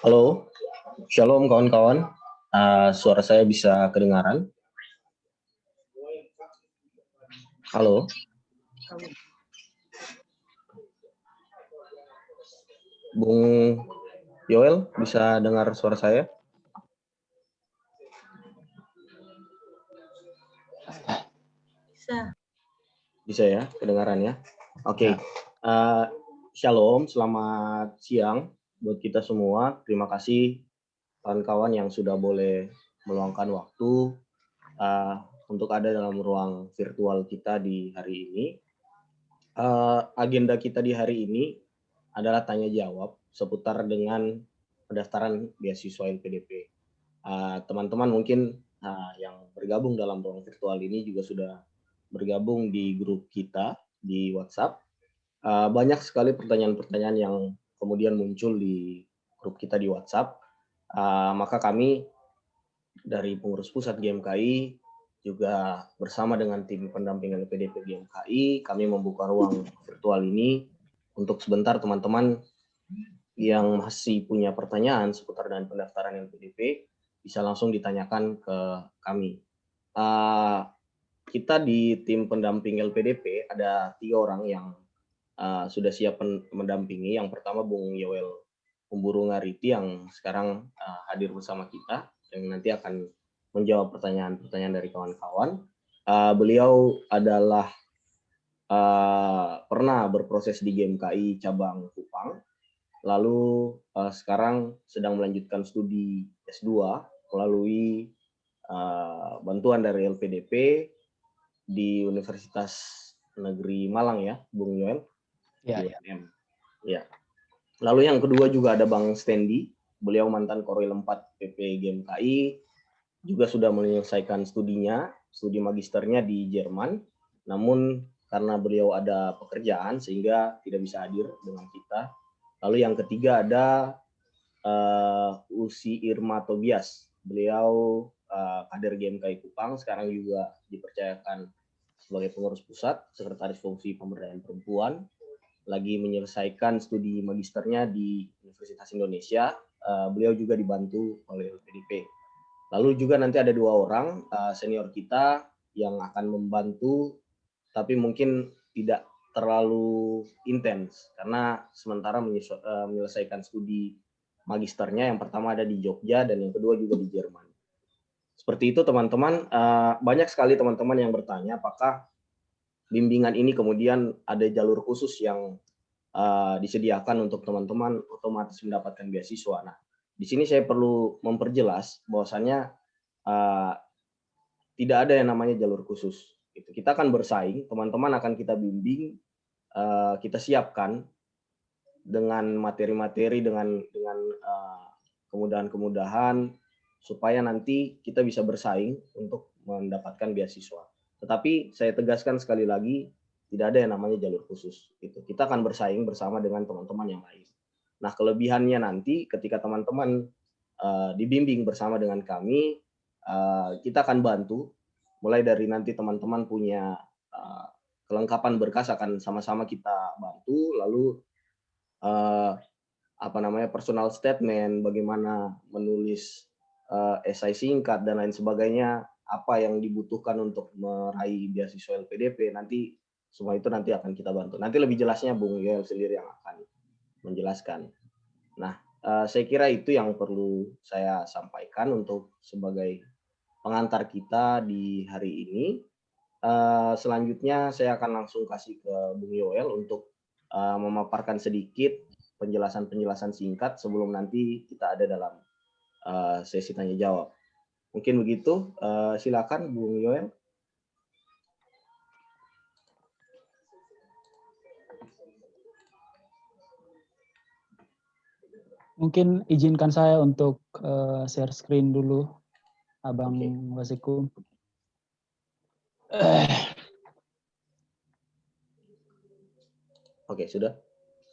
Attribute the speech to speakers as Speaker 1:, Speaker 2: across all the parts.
Speaker 1: Halo, shalom kawan-kawan. Suara saya bisa kedengaran? Halo. Bung Yoel, bisa dengar suara saya? Bisa ya, kedengaran ya? Oke. Shalom, selamat siang buat kita semua. Terima kasih kawan-kawan yang sudah boleh meluangkan waktu untuk ada dalam ruang virtual kita di hari ini. Agenda kita di hari ini adalah tanya jawab seputar dengan pendaftaran beasiswa LPDP. Teman-teman mungkin yang bergabung dalam ruang virtual ini juga sudah bergabung di grup kita di WhatsApp. Banyak sekali pertanyaan-pertanyaan yang kemudian muncul di grup kita di WhatsApp. Maka kami dari pengurus pusat GMKI juga bersama dengan tim pendamping LPDP GMKI, kami membuka ruang virtual ini untuk sebentar teman-teman yang masih punya pertanyaan seputar dengan pendaftaran LPDP bisa langsung ditanyakan ke kami. Kita di tim pendamping LPDP ada 3 orang yang sudah siap mendampingi. Yang pertama Bung Yoel Umburu Ngariti yang sekarang hadir bersama kita yang nanti akan menjawab pertanyaan-pertanyaan dari kawan-kawan. Beliau adalah pernah berproses di GMKI cabang Kupang, lalu sekarang sedang melanjutkan studi S2 melalui bantuan dari LPDP di Universitas Negeri Malang ya, Bung Yoel.
Speaker 2: Ya.
Speaker 1: Ya. Lalu yang kedua juga ada Bang Stendi, beliau mantan Korwil 4 PP GMKI, juga sudah menyelesaikan studi magisternya di Jerman, namun karena beliau ada pekerjaan sehingga tidak bisa hadir dengan kita. Lalu yang ketiga ada Usi Irma Tobias. Beliau kader GMKI Kupang, sekarang juga dipercayakan sebagai pengurus pusat, sekretaris fungsi pemberdayaan perempuan, lagi menyelesaikan studi magisternya di Universitas Indonesia. Beliau juga dibantu oleh LPDP. Lalu juga nanti ada 2 orang senior kita yang akan membantu, tapi mungkin tidak terlalu intens karena sementara menyelesaikan studi magisternya. Yang pertama ada di Jogja dan yang kedua juga di Jerman. Seperti itu teman-teman. Banyak sekali teman-teman yang bertanya apakah bimbingan ini kemudian ada jalur khusus yang disediakan untuk teman-teman otomatis mendapatkan beasiswa. Nah, di sini saya perlu memperjelas bahwasannya tidak ada yang namanya jalur khusus. Kita akan bersaing, teman-teman akan kita bimbing, kita siapkan dengan materi-materi, dengan kemudahan-kemudahan supaya nanti kita bisa bersaing untuk mendapatkan beasiswa. Tetapi saya tegaskan sekali lagi, tidak ada yang namanya jalur khusus. Kita akan bersaing bersama dengan teman-teman yang lain. Nah, kelebihannya nanti ketika teman-teman dibimbing bersama dengan kami, kita akan bantu, mulai dari nanti teman-teman punya kelengkapan berkas akan sama-sama kita bantu, lalu personal statement, bagaimana menulis esai singkat dan lain sebagainya, apa yang dibutuhkan untuk meraih beasiswa LPDP, nanti semua itu nanti akan kita bantu. Nanti lebih jelasnya Bung Yoel sendiri yang akan menjelaskan. Nah, saya kira itu yang perlu saya sampaikan untuk sebagai pengantar kita di hari ini. Selanjutnya saya akan langsung kasih ke Bung Yoel untuk memaparkan sedikit penjelasan-penjelasan singkat sebelum nanti kita ada dalam sesi tanya jawab. Mungkin begitu. Silakan Bung Yoel.
Speaker 2: Mungkin izinkan saya untuk share screen dulu, Abang Wasikum.
Speaker 1: Oke, sudah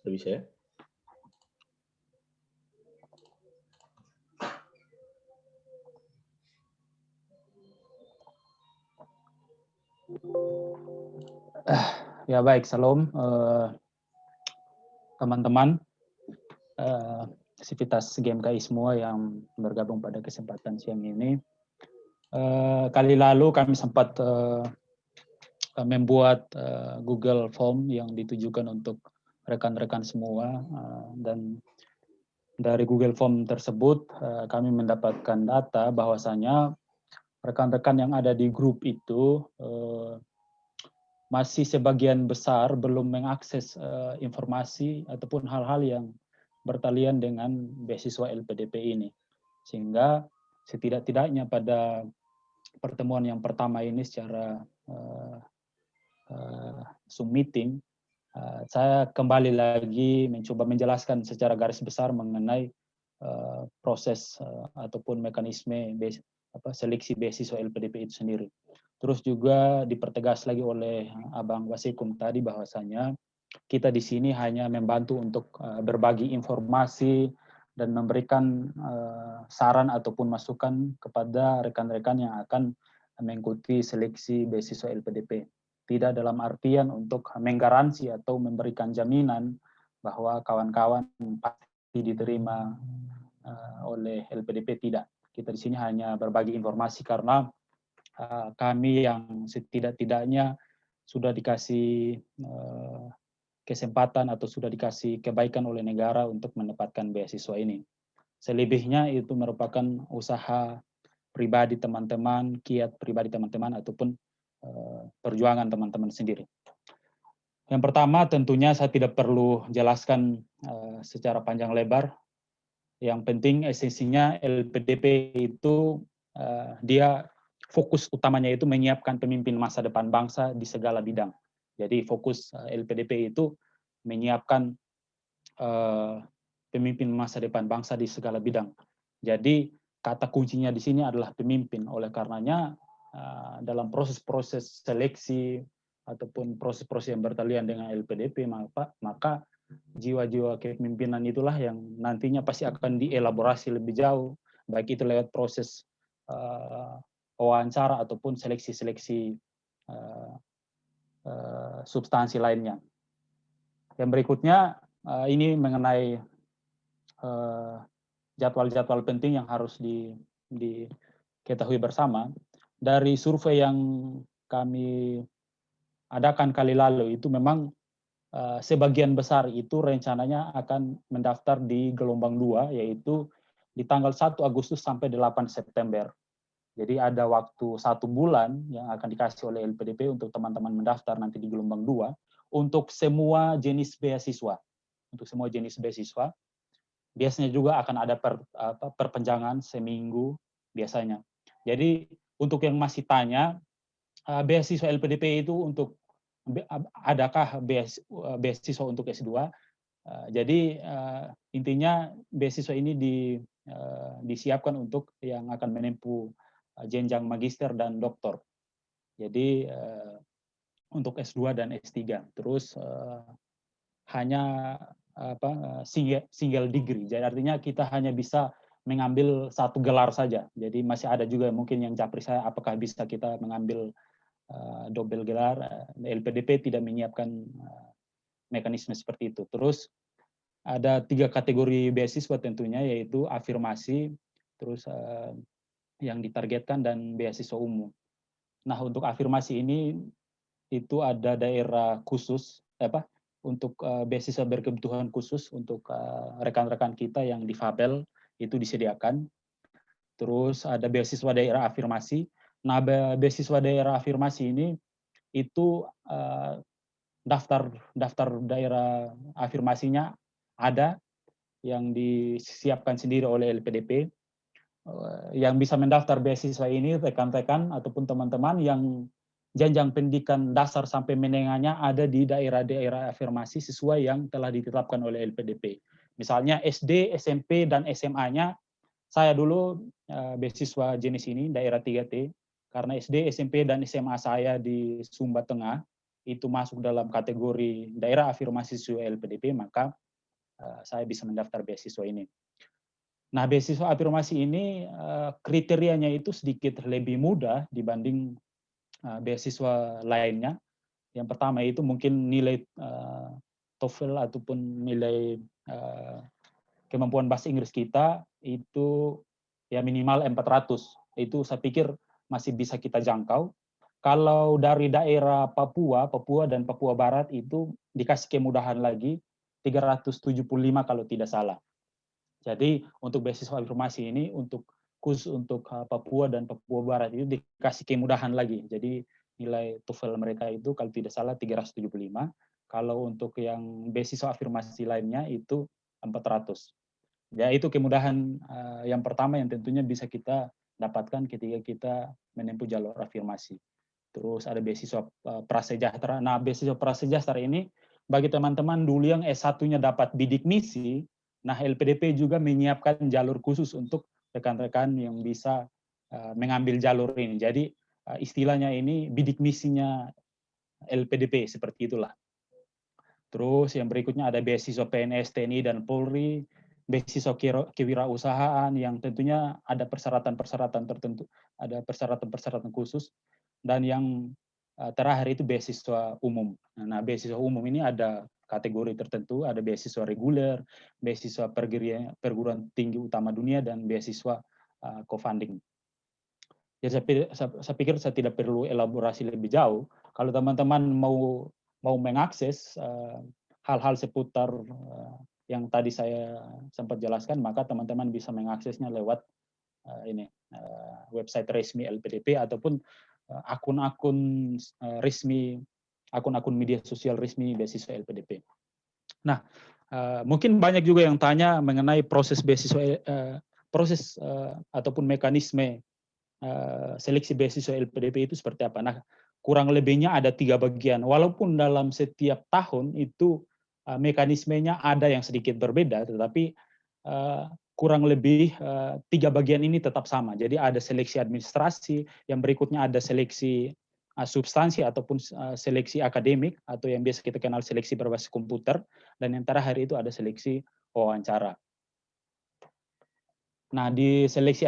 Speaker 1: bisa ya?
Speaker 2: Ya baik, salam teman-teman sivitas GMKI semua yang bergabung pada kesempatan siang ini. Kali lalu kami sempat membuat Google Form yang ditujukan untuk rekan-rekan semua, dan dari Google Form tersebut kami mendapatkan data bahwasanya rekan-rekan yang ada di grup itu masih sebagian besar belum mengakses informasi ataupun hal-hal yang bertalian dengan beasiswa LPDP ini. Sehingga setidak-tidaknya pada pertemuan yang pertama ini secara Zoom meeting, saya kembali lagi mencoba menjelaskan secara garis besar mengenai proses ataupun mekanisme seleksi beasiswa LPDP itu sendiri. Terus juga dipertegas lagi oleh Abang Wasikum tadi bahwasanya kita di sini hanya membantu untuk berbagi informasi dan memberikan saran ataupun masukan kepada rekan-rekan yang akan mengikuti seleksi beasiswa LPDP. Tidak dalam artian untuk menggaransi atau memberikan jaminan bahwa kawan-kawan pasti diterima oleh LPDP, tidak. Kita di sini hanya berbagi informasi karena kami yang setidak-tidaknya sudah dikasih kesempatan atau sudah dikasih kebaikan oleh negara untuk mendapatkan beasiswa ini. Selebihnya itu merupakan usaha pribadi teman-teman, kiat pribadi teman-teman ataupun perjuangan teman-teman sendiri. Yang pertama tentunya saya tidak perlu jelaskan secara panjang lebar. Yang penting esensinya LPDP itu dia fokus utamanya itu menyiapkan pemimpin masa depan bangsa di segala bidang. Jadi fokus LPDP itu menyiapkan pemimpin masa depan bangsa di segala bidang. Jadi kata kuncinya di sini adalah pemimpin. Oleh karenanya dalam proses-proses seleksi ataupun proses-proses yang bertalian dengan LPDP, maka jiwa-jiwa kepemimpinan itulah yang nantinya pasti akan dielaborasi lebih jauh, baik itu lewat proses wawancara ataupun seleksi-seleksi substansi lainnya. Yang berikutnya ini mengenai jadwal-jadwal penting yang harus diketahui bersama. Dari survei yang kami adakan kali lalu itu memang sebagian besar itu rencananya akan mendaftar di gelombang 2, yaitu di tanggal 1 Agustus sampai 8 September. Jadi ada waktu 1 bulan yang akan dikasih oleh LPDP untuk teman-teman mendaftar nanti di gelombang 2 untuk semua jenis beasiswa. Untuk semua jenis beasiswa. Biasanya juga akan ada perpanjangan seminggu biasanya. Jadi untuk yang masih tanya, beasiswa LPDP itu untuk adakah beasiswa untuk S2? Jadi intinya beasiswa ini disiapkan untuk yang akan menempuh jenjang magister dan doktor. Jadi untuk S2 dan S3. Terus hanya single degree. Jadi artinya kita hanya bisa mengambil satu gelar saja. Jadi masih ada juga mungkin yang japri saya apakah bisa kita mengambil double gelar. LPDP tidak menyiapkan mekanisme seperti itu. Terus ada 3 kategori beasiswa tentunya, yaitu afirmasi, terus yang ditargetkan, dan beasiswa umum. Nah, untuk afirmasi ini itu ada daerah khusus untuk beasiswa berkebutuhan khusus untuk rekan-rekan kita yang difabel itu disediakan. Terus ada beasiswa daerah afirmasi. Nah, beasiswa daerah afirmasi ini itu daftar daerah afirmasinya ada yang disiapkan sendiri oleh LPDP. Yang bisa mendaftar beasiswa ini rekan-rekan ataupun teman-teman yang jenjang pendidikan dasar sampai menengahnya ada di daerah-daerah afirmasi sesuai yang telah ditetapkan oleh LPDP. Misalnya SD, SMP, dan SMA-nya, saya dulu beasiswa jenis ini, daerah 3T, karena SD, SMP, dan SMA saya di Sumba Tengah, itu masuk dalam kategori daerah afirmasi sesuai LPDP, maka saya bisa mendaftar beasiswa ini. Nah, beasiswa afirmasi ini kriterianya itu sedikit lebih mudah dibanding beasiswa lainnya. Yang pertama itu mungkin nilai TOEFL ataupun nilai kemampuan bahasa Inggris kita itu ya minimal 400. Itu saya pikir masih bisa kita jangkau. Kalau dari daerah Papua dan Papua Barat itu dikasih kemudahan lagi 375 kalau tidak salah. Jadi untuk beasiswa afirmasi ini khusus untuk Papua dan Papua Barat itu dikasih kemudahan lagi. Jadi nilai TOEFL mereka itu kalau tidak salah 375. Kalau untuk yang beasiswa afirmasi lainnya itu 400. Ya itu kemudahan yang pertama yang tentunya bisa kita dapatkan ketika kita menempuh jalur afirmasi. Terus ada beasiswa prasejahtera. Nah, beasiswa prasejahtera ini bagi teman-teman dulu yang S1-nya dapat bidik misi, nah LPDP juga menyiapkan jalur khusus untuk rekan-rekan yang bisa mengambil jalur ini. Jadi istilahnya ini bidik misinya LPDP, seperti itulah. Terus yang berikutnya ada beasiswa PNS, TNI, dan Polri, beasiswa kewirausahaan yang tentunya ada persyaratan-persyaratan tertentu, ada persyaratan-persyaratan khusus, dan yang terakhir itu beasiswa umum. Nah, beasiswa umum ini ada kategori tertentu, ada beasiswa reguler, beasiswa perguruan tinggi utama dunia, dan beasiswa co-funding. Jadi saya pikir saya tidak perlu elaborasi lebih jauh. Kalau teman-teman mau mengakses hal-hal seputar yang tadi saya sempat jelaskan, maka teman-teman bisa mengaksesnya lewat website resmi LPDP ataupun akun-akun resmi, akun-akun media sosial resmi beasiswa LPDP. Nah, mungkin banyak juga yang tanya mengenai proses beasiswa, ataupun mekanisme seleksi beasiswa LPDP itu seperti apa. Nah, kurang lebihnya ada 3 bagian. Walaupun dalam setiap tahun itu mekanismenya ada yang sedikit berbeda, tetapi kurang lebih 3 bagian ini tetap sama. Jadi ada seleksi administrasi, yang berikutnya ada seleksi substansi ataupun seleksi akademik atau yang biasa kita kenal seleksi berbasis komputer, dan yang terakhir itu ada seleksi wawancara. Nah, di seleksi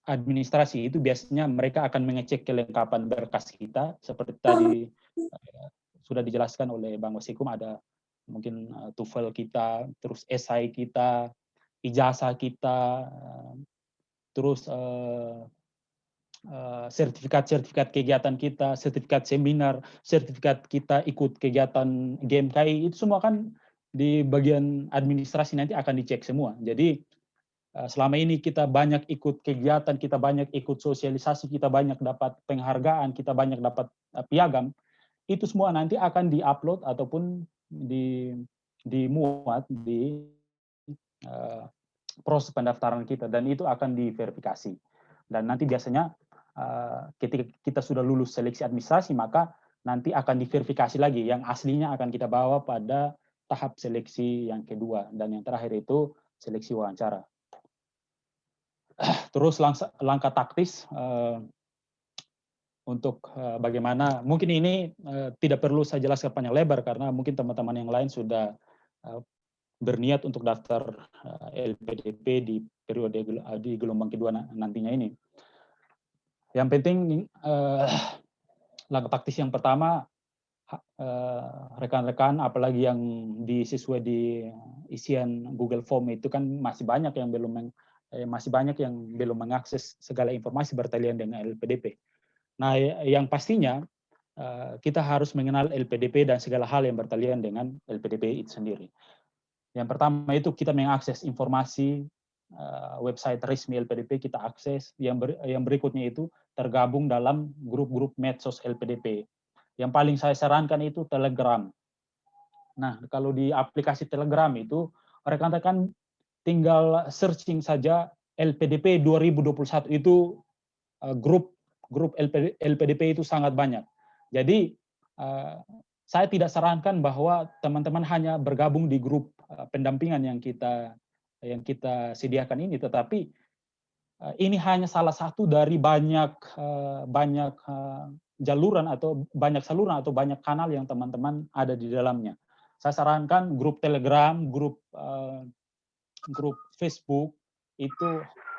Speaker 2: administrasi itu biasanya mereka akan mengecek kelengkapan berkas kita, seperti tadi sudah dijelaskan oleh Bang Wasikum, ada mungkin TOEFL kita, terus esai kita, ijazah kita, terus sertifikat kegiatan kita, sertifikat seminar, sertifikat kita ikut kegiatan GMKI, itu semua kan di bagian administrasi nanti akan dicek semua. Jadi selama ini kita banyak ikut kegiatan, kita banyak ikut sosialisasi, kita banyak dapat penghargaan, kita banyak dapat piagam, itu semua nanti akan diupload ataupun dimuat di proses pendaftaran kita, dan itu akan diverifikasi. Dan nanti biasanya ketika kita sudah lulus seleksi administrasi, maka nanti akan diverifikasi lagi, yang aslinya akan kita bawa pada tahap seleksi yang kedua, dan yang terakhir itu seleksi wawancara. Terus langkah taktis untuk bagaimana, mungkin ini tidak perlu saya jelaskan panjang lebar karena mungkin teman-teman yang lain sudah berniat untuk daftar LPDP di periode di gelombang kedua nantinya ini. Yang penting langkah taktis yang pertama, rekan-rekan apalagi yang sesuai di isian Google Form itu kan masih banyak yang belum mengakses segala informasi berkaitan dengan LPDP. Nah, yang pastinya kita harus mengenal LPDP dan segala hal yang berkaitan dengan LPDP itu sendiri. Yang pertama itu kita mengakses informasi website resmi LPDP, kita akses. Yang berikutnya itu tergabung dalam grup-grup medsos LPDP. Yang paling saya sarankan itu Telegram. Nah, kalau di aplikasi Telegram itu rekan-rekan tinggal searching saja LPDP 2021, itu grup LPDP itu sangat banyak. Jadi saya tidak sarankan bahwa teman-teman hanya bergabung di grup pendampingan yang kita sediakan ini, tetapi ini hanya salah satu dari banyak jaluran atau banyak saluran atau banyak kanal yang teman-teman ada di dalamnya. Saya sarankan grup Telegram, grup Facebook itu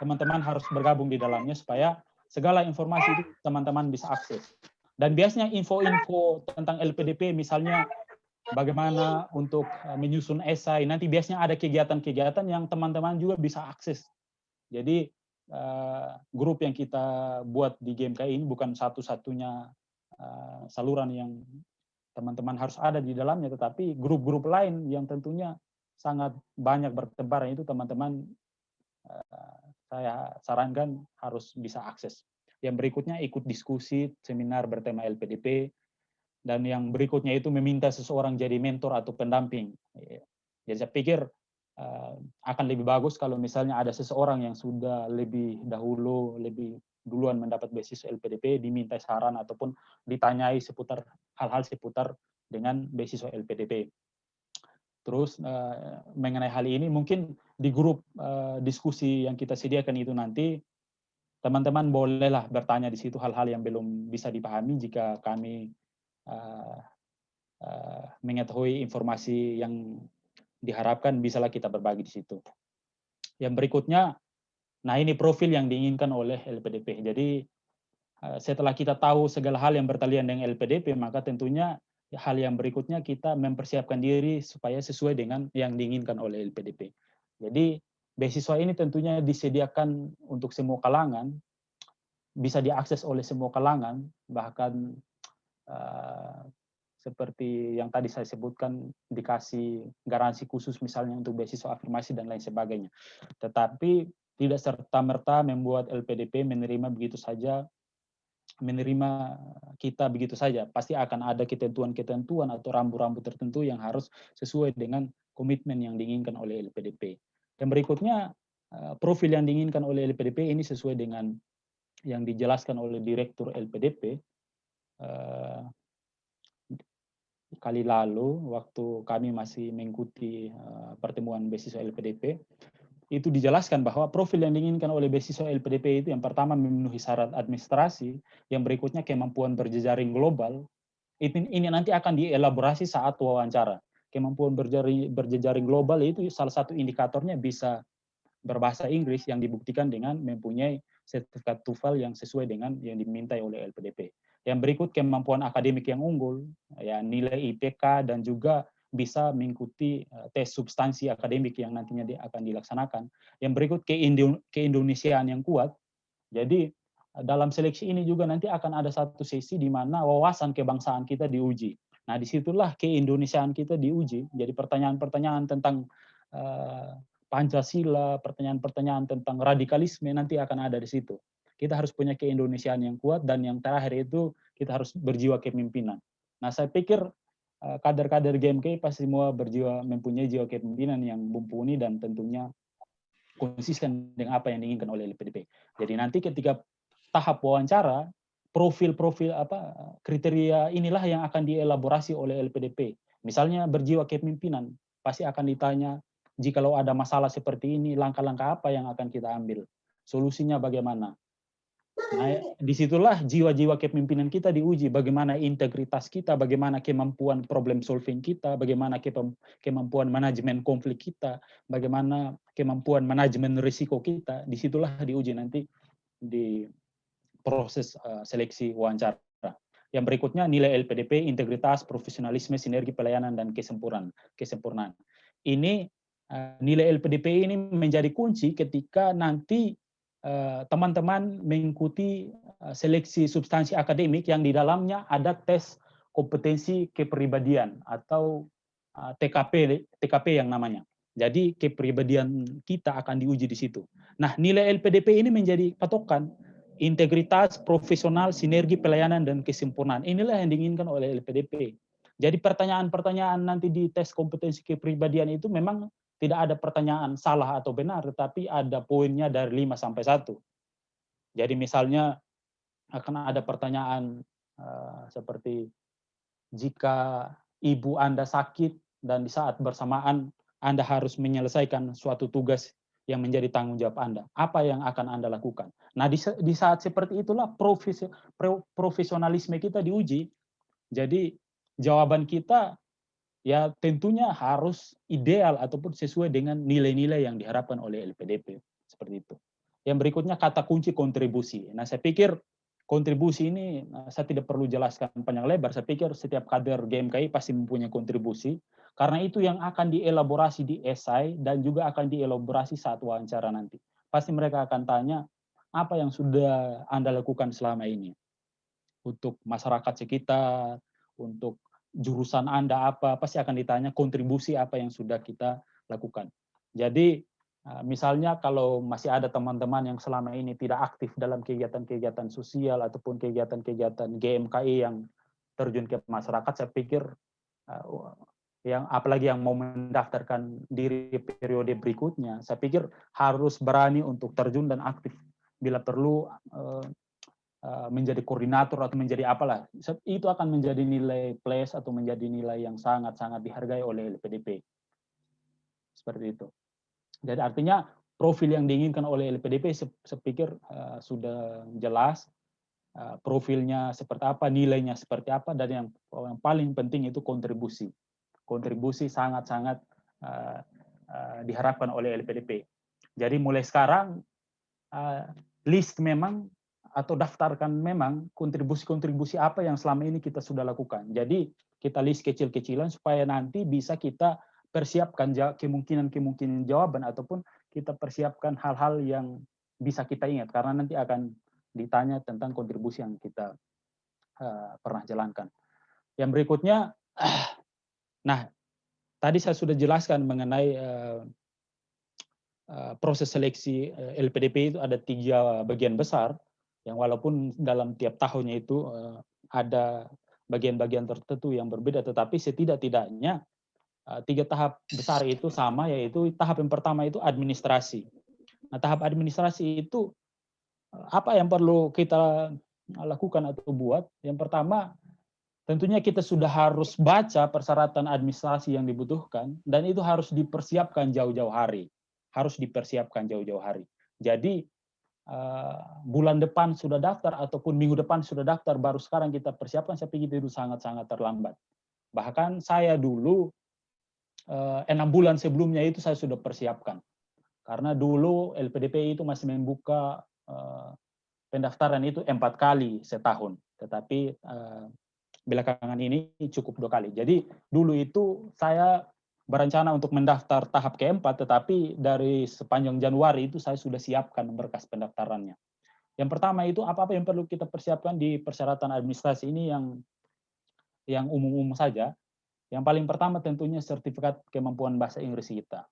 Speaker 2: teman-teman harus bergabung di dalamnya supaya segala informasi itu teman-teman bisa akses. Dan biasanya info-info tentang LPDP, misalnya bagaimana untuk menyusun esai, nanti biasanya ada kegiatan-kegiatan yang teman-teman juga bisa akses. Jadi grup yang kita buat di GMKI ini bukan satu-satunya saluran yang teman-teman harus ada di dalamnya, tetapi grup-grup lain yang tentunya sangat banyak bertebaran itu teman-teman saya sarankan harus bisa akses. Yang berikutnya ikut diskusi seminar bertema LPDP, dan yang berikutnya itu meminta seseorang jadi mentor atau pendamping. Jadi saya pikir akan lebih bagus kalau misalnya ada seseorang yang sudah lebih duluan mendapat beasiswa LPDP, diminta saran ataupun ditanyai seputar hal-hal seputar dengan beasiswa LPDP. Terus mengenai hal ini mungkin di grup diskusi yang kita sediakan itu nanti teman-teman bolehlah bertanya di situ hal-hal yang belum bisa dipahami, jika kami mengetahui informasi yang diharapkan bisalah kita berbagi di situ. Yang berikutnya, nah ini profil yang diinginkan oleh LPDP. Jadi setelah kita tahu segala hal yang berkaitan dengan LPDP, maka tentunya hal yang berikutnya kita mempersiapkan diri supaya sesuai dengan yang diinginkan oleh LPDP. Jadi beasiswa ini tentunya disediakan untuk semua kalangan, bisa diakses oleh semua kalangan, bahkan seperti yang tadi saya sebutkan dikasih garansi khusus misalnya untuk beasiswa afirmasi dan lain sebagainya. Tetapi tidak serta-merta membuat LPDP menerima kita begitu saja. Pasti akan ada ketentuan-ketentuan atau rambu-rambu tertentu yang harus sesuai dengan komitmen yang diinginkan oleh LPDP. Yang berikutnya, profil yang diinginkan oleh LPDP ini sesuai dengan yang dijelaskan oleh Direktur LPDP kali lalu waktu kami masih mengikuti pertemuan beasiswa LPDP. itu dijelaskan bahwa profil yang diinginkan oleh beasiswa LPDP itu yang pertama memenuhi syarat administrasi, yang berikutnya kemampuan berjejaring global. Ini nanti akan dielaborasi saat wawancara. Kemampuan berjejaring global itu salah satu indikatornya bisa berbahasa Inggris yang dibuktikan dengan mempunyai sertifikat TOEFL yang sesuai dengan yang dimintai oleh LPDP. Yang berikut kemampuan akademik yang unggul, ya nilai IPK dan juga bisa mengikuti tes substansi akademik yang nantinya akan dilaksanakan. Yang berikut keindonesiaan yang kuat. Jadi dalam seleksi ini juga nanti akan ada satu sesi di mana wawasan kebangsaan kita diuji. Nah, disitulah keindonesiaan kita diuji. Jadi pertanyaan-pertanyaan tentang Pancasila, pertanyaan-pertanyaan tentang radikalisme nanti akan ada di situ. Kita harus punya keindonesiaan yang kuat, dan yang terakhir itu kita harus berjiwa kepemimpinan. Nah, saya pikir kader-kader GMK pasti semua mempunyai jiwa kepemimpinan yang mumpuni dan tentunya konsisten dengan apa yang diinginkan oleh LPDP. Jadi nanti ketika tahap wawancara, profil-profil kriteria inilah yang akan dielaborasi oleh LPDP. Misalnya berjiwa kepemimpinan, pasti akan ditanya, jikalau ada masalah seperti ini, langkah-langkah apa yang akan kita ambil? Solusinya bagaimana? Nah, disitulah jiwa-jiwa kepemimpinan kita diuji, bagaimana integritas kita, bagaimana kemampuan problem solving kita, bagaimana kemampuan manajemen konflik kita, bagaimana kemampuan manajemen risiko kita. Disitulah diuji nanti di proses seleksi wawancara. Yang berikutnya nilai LPDP, integritas, profesionalisme, sinergi pelayanan, dan kesempurnaan. Ini nilai LPDP ini menjadi kunci ketika nanti teman-teman mengikuti seleksi substansi akademik yang di dalamnya ada tes kompetensi kepribadian atau TKP yang namanya. Jadi kepribadian kita akan diuji di situ. Nah, nilai LPDP ini menjadi patokan integritas, profesional, sinergi pelayanan, dan kesempurnaan. Inilah yang diinginkan oleh LPDP. Jadi pertanyaan-pertanyaan nanti di tes kompetensi kepribadian itu memang tidak ada pertanyaan salah atau benar, tetapi ada poinnya dari 5 sampai 1. Jadi misalnya akan ada pertanyaan seperti jika ibu Anda sakit dan di saat bersamaan Anda harus menyelesaikan suatu tugas yang menjadi tanggung jawab Anda, apa yang akan Anda lakukan? Nah, di saat seperti itulah profesionalisme kita diuji. Jadi jawaban kita ya tentunya harus ideal ataupun sesuai dengan nilai-nilai yang diharapkan oleh LPDP, seperti itu. Yang berikutnya kata kunci kontribusi. Nah, saya pikir kontribusi ini saya tidak perlu jelaskan panjang lebar. Saya pikir setiap kader GMKI pasti mempunyai kontribusi, karena itu yang akan dielaborasi di esai dan juga akan dielaborasi saat wawancara nanti. Pasti mereka akan tanya, apa yang sudah Anda lakukan selama ini untuk masyarakat sekitar, untuk jurusan Anda apa, pasti akan ditanya kontribusi apa yang sudah kita lakukan. Jadi misalnya kalau masih ada teman-teman yang selama ini tidak aktif dalam kegiatan-kegiatan sosial ataupun kegiatan-kegiatan GMKI yang terjun ke masyarakat, saya pikir yang apalagi yang mau mendaftarkan diri periode berikutnya, saya pikir harus berani untuk terjun dan aktif. Bila perlu menjadi koordinator atau menjadi apalah, itu akan menjadi nilai plus atau menjadi nilai yang sangat-sangat dihargai oleh LPDP. Seperti itu. Jadi artinya profil yang diinginkan oleh LPDP saya pikir sudah jelas, profilnya seperti apa, nilainya seperti apa, dan yang paling penting itu kontribusi. Kontribusi sangat-sangat diharapkan oleh LPDP. Jadi mulai sekarang list memang atau daftarkan memang kontribusi-kontribusi apa yang selama ini kita sudah lakukan. Jadi kita list kecil-kecilan supaya nanti bisa kita persiapkan kemungkinan jawaban ataupun kita persiapkan hal-hal yang bisa kita ingat, karena nanti akan ditanya tentang kontribusi yang kita pernah jalankan. Yang berikutnya, nah tadi saya sudah jelaskan mengenai proses seleksi LPDP itu ada 3 bagian besar, yang walaupun dalam tiap tahunnya itu ada bagian-bagian tertentu yang berbeda, tetapi setidak-tidaknya 3 tahap besar itu sama, yaitu tahap yang pertama itu administrasi. Nah, tahap administrasi itu apa yang perlu kita lakukan atau buat? Yang pertama, tentunya kita sudah harus baca persyaratan administrasi yang dibutuhkan, dan itu harus dipersiapkan jauh-jauh hari. harus dipersiapkan jauh-jauh hari. Jadi bulan depan sudah daftar ataupun minggu depan sudah daftar, baru sekarang kita persiapkan, saya pikir itu sangat-sangat terlambat. Bahkan saya dulu 6 bulan sebelumnya itu saya sudah persiapkan. Karena dulu LPDP itu masih membuka pendaftaran itu 4 kali setahun. Tetapi belakangan ini cukup 2 kali. Jadi dulu itu saya berencana untuk mendaftar tahap keempat, tetapi dari sepanjang Januari itu saya sudah siapkan berkas pendaftarannya. Yang pertama itu apa-apa yang perlu kita persiapkan di persyaratan administrasi ini yang umum-umum saja. Yang paling pertama tentunya sertifikat kemampuan bahasa Inggris kita,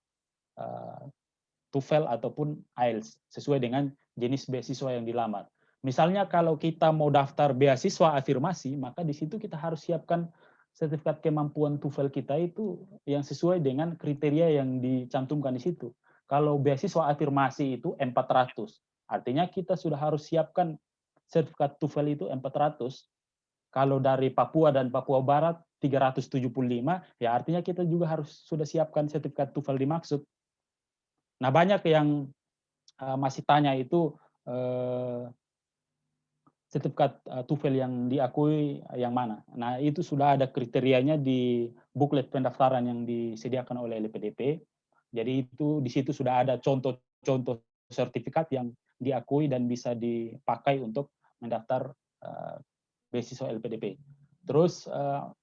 Speaker 2: TOEFL ataupun IELTS, sesuai dengan jenis beasiswa yang dilamar. Misalnya kalau kita mau daftar beasiswa afirmasi, maka di situ kita harus siapkan sertifikat kemampuan TOEFL kita itu yang sesuai dengan kriteria yang dicantumkan di situ. Kalau beasiswa afirmasi itu 400, artinya kita sudah harus siapkan sertifikat TOEFL itu 400. Kalau dari Papua dan Papua Barat 375, ya artinya kita juga harus sudah siapkan sertifikat TOEFL dimaksud. Nah, banyak yang masih tanya itu sertifikat TOEFL yang diakui yang mana. Nah, itu sudah ada kriterianya di buklet pendaftaran yang disediakan oleh LPDP. Jadi itu di situ sudah ada contoh-contoh sertifikat yang diakui dan bisa dipakai untuk mendaftar beasiswa LPDP. Terus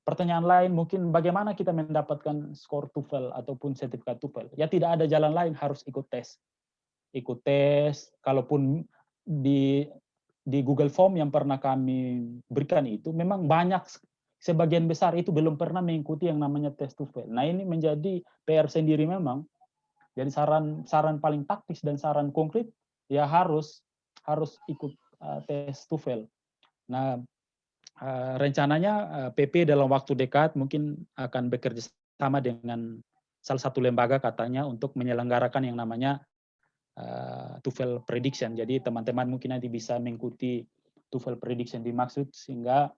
Speaker 2: pertanyaan lain mungkin bagaimana kita mendapatkan skor TOEFL ataupun sertifikat TOEFL? Ya tidak ada jalan lain, harus ikut tes. Ikut tes, kalaupun di Google Form yang pernah kami berikan itu memang banyak, sebagian besar itu belum pernah mengikuti yang namanya tes TOEFL. Nah, ini menjadi PR sendiri memang. Jadi saran paling taktis dan saran konkret ya harus ikut tes TOEFL. Nah, rencananya PP dalam waktu dekat mungkin akan bekerja sama dengan salah satu lembaga katanya untuk menyelenggarakan yang namanya TOEFL prediction. Jadi teman-teman mungkin nanti bisa mengikuti TOEFL prediction dimaksud sehingga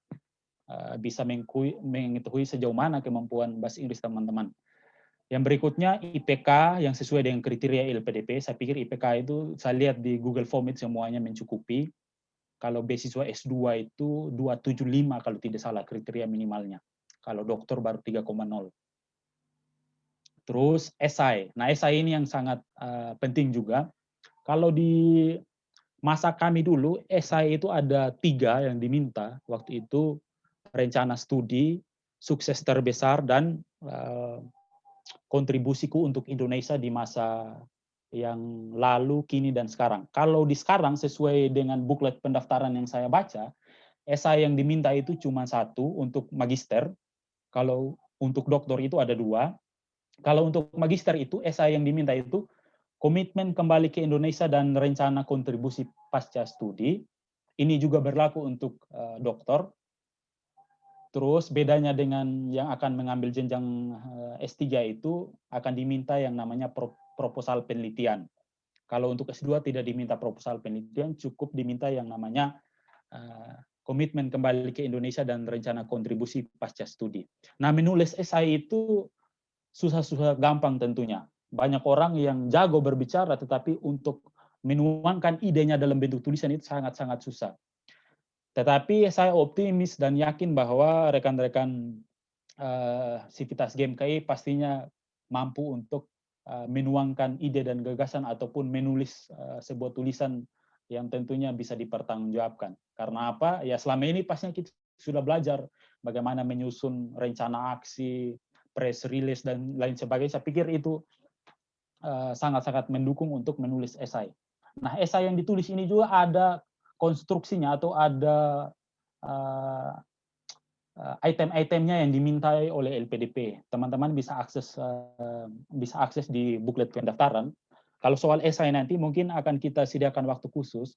Speaker 2: bisa mengetahui sejauh mana kemampuan bahasa Inggris teman-teman. Yang berikutnya IPK yang sesuai dengan kriteria LPDP. Saya pikir IPK itu saya lihat di Google Form itu semuanya mencukupi. Kalau beasiswa S2 itu 275 kalau tidak salah kriteria minimalnya. Kalau doktor baru 3,0. Terus esai. Nah, esai ini yang sangat penting juga. Kalau di masa kami dulu, esai itu ada 3 yang diminta. Waktu itu rencana studi, sukses terbesar, dan kontribusiku untuk Indonesia di masa yang lalu, kini, dan sekarang. Kalau di sekarang, sesuai dengan buklet pendaftaran yang saya baca, esai yang diminta itu cuma 1 untuk magister. Kalau untuk doktor itu ada 2. Kalau untuk magister itu, esai yang diminta itu komitmen kembali ke Indonesia dan rencana kontribusi pasca studi. Ini juga berlaku untuk doktor. Terus bedanya dengan yang akan mengambil jenjang S3 itu akan diminta yang namanya proposal penelitian. Kalau untuk S2 tidak diminta proposal penelitian, cukup diminta yang namanya komitmen kembali ke Indonesia dan rencana kontribusi pasca studi. Nah, menulis esai itu susah-susah gampang tentunya. Banyak orang yang jago berbicara, tetapi untuk menuangkan idenya dalam bentuk tulisan itu sangat-sangat susah. Tetapi saya optimis dan yakin bahwa rekan-rekan Civitas GMKI pastinya mampu untuk menuangkan ide dan gagasan ataupun menulis sebuah tulisan yang tentunya bisa dipertanggungjawabkan. Karena apa? Ya selama ini pastinya kita sudah belajar bagaimana menyusun rencana aksi, press release, dan lain sebagainya. Saya pikir itu sangat-sangat mendukung untuk menulis esai. Nah, esai yang ditulis ini juga ada konstruksinya atau ada item-itemnya yang dimintai oleh LPDP. Teman-teman bisa akses di buklet pendaftaran. Kalau soal esai nanti mungkin akan kita sediakan waktu khusus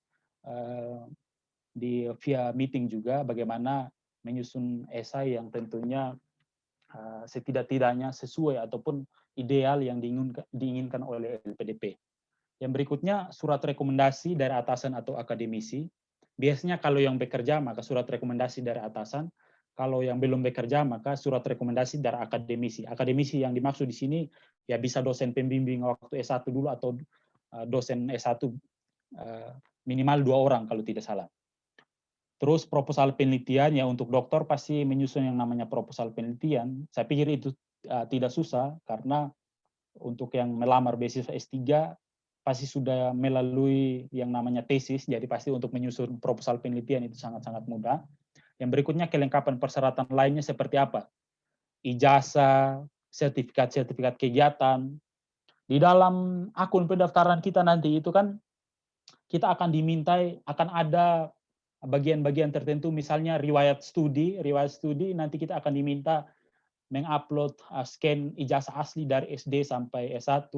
Speaker 2: via meeting juga bagaimana menyusun esai yang tentunya setidak-tidaknya sesuai ataupun ideal yang diinginkan oleh LPDP. Yang berikutnya surat rekomendasi dari atasan atau akademisi. Biasanya kalau yang bekerja maka surat rekomendasi dari atasan. Kalau yang belum bekerja, maka surat rekomendasi dari akademisi. Akademisi yang dimaksud di sini ya bisa dosen pembimbing waktu S1 dulu atau dosen S1 minimal 2 orang kalau tidak salah. Terus proposal penelitian ya untuk dokter pasti menyusun yang namanya proposal penelitian. Saya pikir itu tidak susah karena untuk yang melamar beasiswa S3 pasti sudah melalui yang namanya tesis, jadi pasti untuk menyusun proposal penelitian itu sangat-sangat mudah. Yang berikutnya kelengkapan persyaratan lainnya seperti apa? Ijazah, sertifikat-sertifikat kegiatan. Di dalam akun pendaftaran kita nanti itu kan kita akan dimintai, akan ada bagian-bagian tertentu, misalnya riwayat studi nanti kita akan diminta mengupload scan ijazah asli dari SD sampai S1,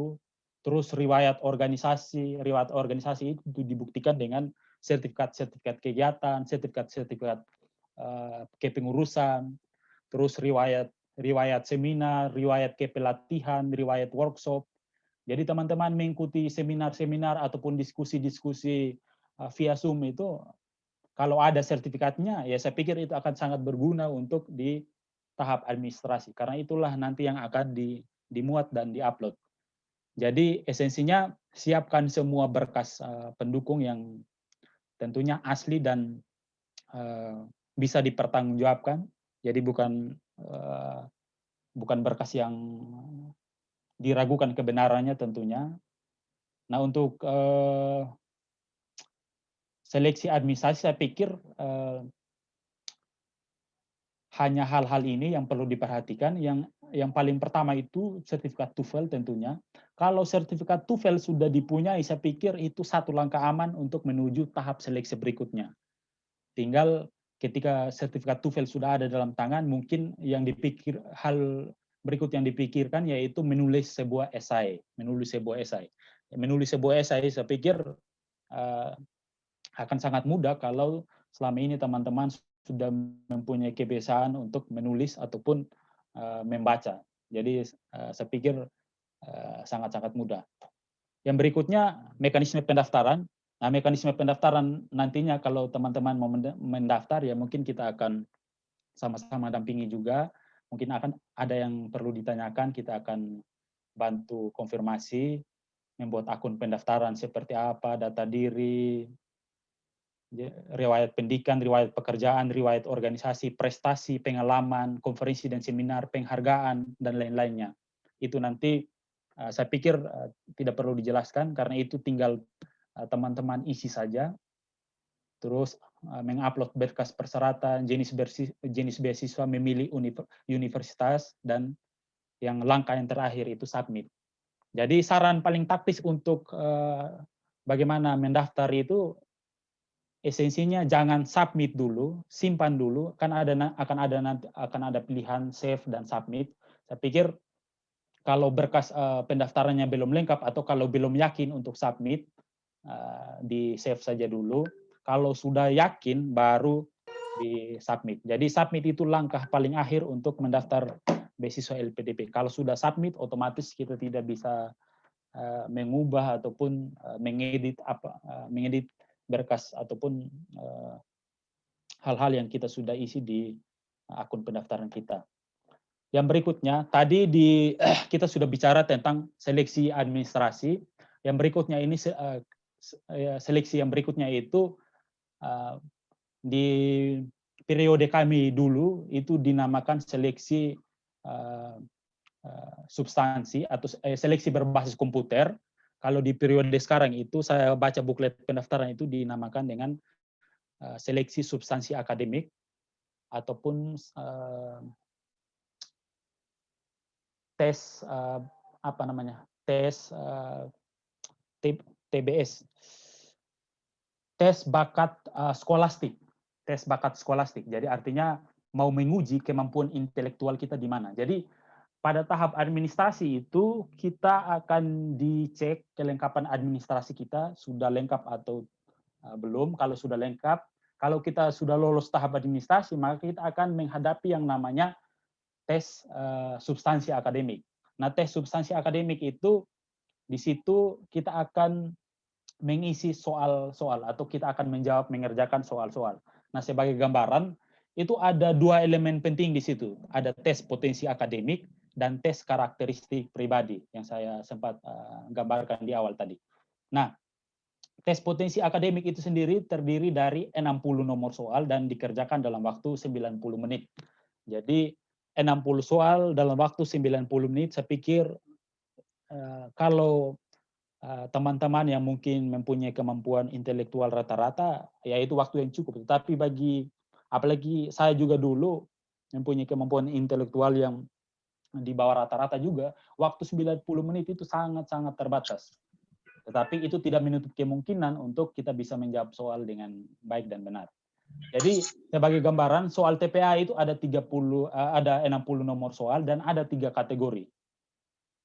Speaker 2: terus riwayat organisasi itu dibuktikan dengan sertifikat-sertifikat kegiatan, sertifikat-sertifikat kepengurusan, terus riwayat seminar, riwayat kepelatihan, riwayat workshop. Jadi teman-teman mengikuti seminar-seminar ataupun diskusi-diskusi via Zoom itu, kalau ada sertifikatnya, ya saya pikir itu akan sangat berguna untuk di tahap administrasi. Karena itulah nanti yang akan dimuat dan diupload. Jadi esensinya siapkan semua berkas pendukung yang tentunya asli dan bisa dipertanggungjawabkan. Jadi bukan berkas yang diragukan kebenarannya tentunya. Nah untuk seleksi administrasi saya pikir hanya hal-hal ini yang perlu diperhatikan. Yang paling pertama itu sertifikat TOEFL tentunya. Kalau sertifikat TOEFL sudah dipunyai, saya pikir itu satu langkah aman untuk menuju tahap seleksi berikutnya. Tinggal ketika sertifikat TOEFL sudah ada dalam tangan, mungkin hal berikut yang dipikirkan yaitu menulis sebuah esai. Menulis sebuah esai saya pikir akan sangat mudah kalau selama ini teman-teman sudah mempunyai kebiasaan untuk menulis ataupun membaca. Jadi saya pikir sangat-sangat mudah. Yang berikutnya mekanisme pendaftaran. Nah, mekanisme pendaftaran nantinya kalau teman-teman mau mendaftar ya mungkin kita akan sama-sama dampingi juga. Mungkin akan ada yang perlu ditanyakan, kita akan bantu konfirmasi, membuat akun pendaftaran seperti apa, data diri, riwayat pendidikan, riwayat pekerjaan, riwayat organisasi, prestasi, pengalaman, konferensi dan seminar, penghargaan, dan lain-lainnya. Itu nanti saya pikir tidak perlu dijelaskan karena itu tinggal teman-teman isi saja. Terus mengupload berkas persyaratan, jenis beasiswa, memilih universitas, dan yang langkah yang terakhir itu submit. Jadi saran paling taktis untuk bagaimana mendaftar itu esensinya jangan submit dulu, simpan dulu, kan akan ada pilihan save dan submit. Saya pikir kalau berkas pendaftarannya belum lengkap atau kalau belum yakin untuk submit, di save saja dulu. Kalau sudah yakin baru di submit. Jadi submit itu langkah paling akhir untuk mendaftar beasiswa LPDP. Kalau sudah submit, otomatis kita tidak bisa mengubah ataupun mengedit berkas ataupun hal-hal yang kita sudah isi di akun pendaftaran kita. Yang berikutnya, tadi kita sudah bicara tentang seleksi administrasi. Yang berikutnya ini seleksi yang berikutnya itu di periode kami dulu itu dinamakan seleksi substansi atau seleksi berbasis komputer. Kalau di periode sekarang itu saya baca buklet pendaftaran itu dinamakan dengan seleksi substansi akademik ataupun tes tes TBS, tes bakat skolastik, Jadi artinya mau menguji kemampuan intelektual kita di mana. Jadi pada tahap administrasi itu kita akan dicek kelengkapan administrasi kita sudah lengkap atau belum. Kalau sudah lengkap, kalau kita sudah lolos tahap administrasi, maka kita akan menghadapi yang namanya tes substansi akademik. Nah, tes substansi akademik itu di situ kita akan mengisi soal-soal atau kita akan mengerjakan soal-soal. Nah, sebagai gambaran, itu ada dua elemen penting di situ. Ada tes potensi akademik dan tes karakteristik pribadi yang saya sempat gambarkan di awal tadi. Nah, tes potensi akademik itu sendiri terdiri dari 60 nomor soal dan dikerjakan dalam waktu 90 menit. Jadi 60 soal dalam waktu 90 menit, saya pikir kalau teman-teman yang mungkin mempunyai kemampuan intelektual rata-rata, ya itu waktu yang cukup. Tapi apalagi saya juga dulu mempunyai kemampuan intelektual yang di bawah rata-rata juga, waktu 90 menit itu sangat-sangat terbatas. Tetapi itu tidak menutup kemungkinan untuk kita bisa menjawab soal dengan baik dan benar. Jadi sebagai gambaran, soal TPA itu ada 60 nomor soal dan ada 3 kategori.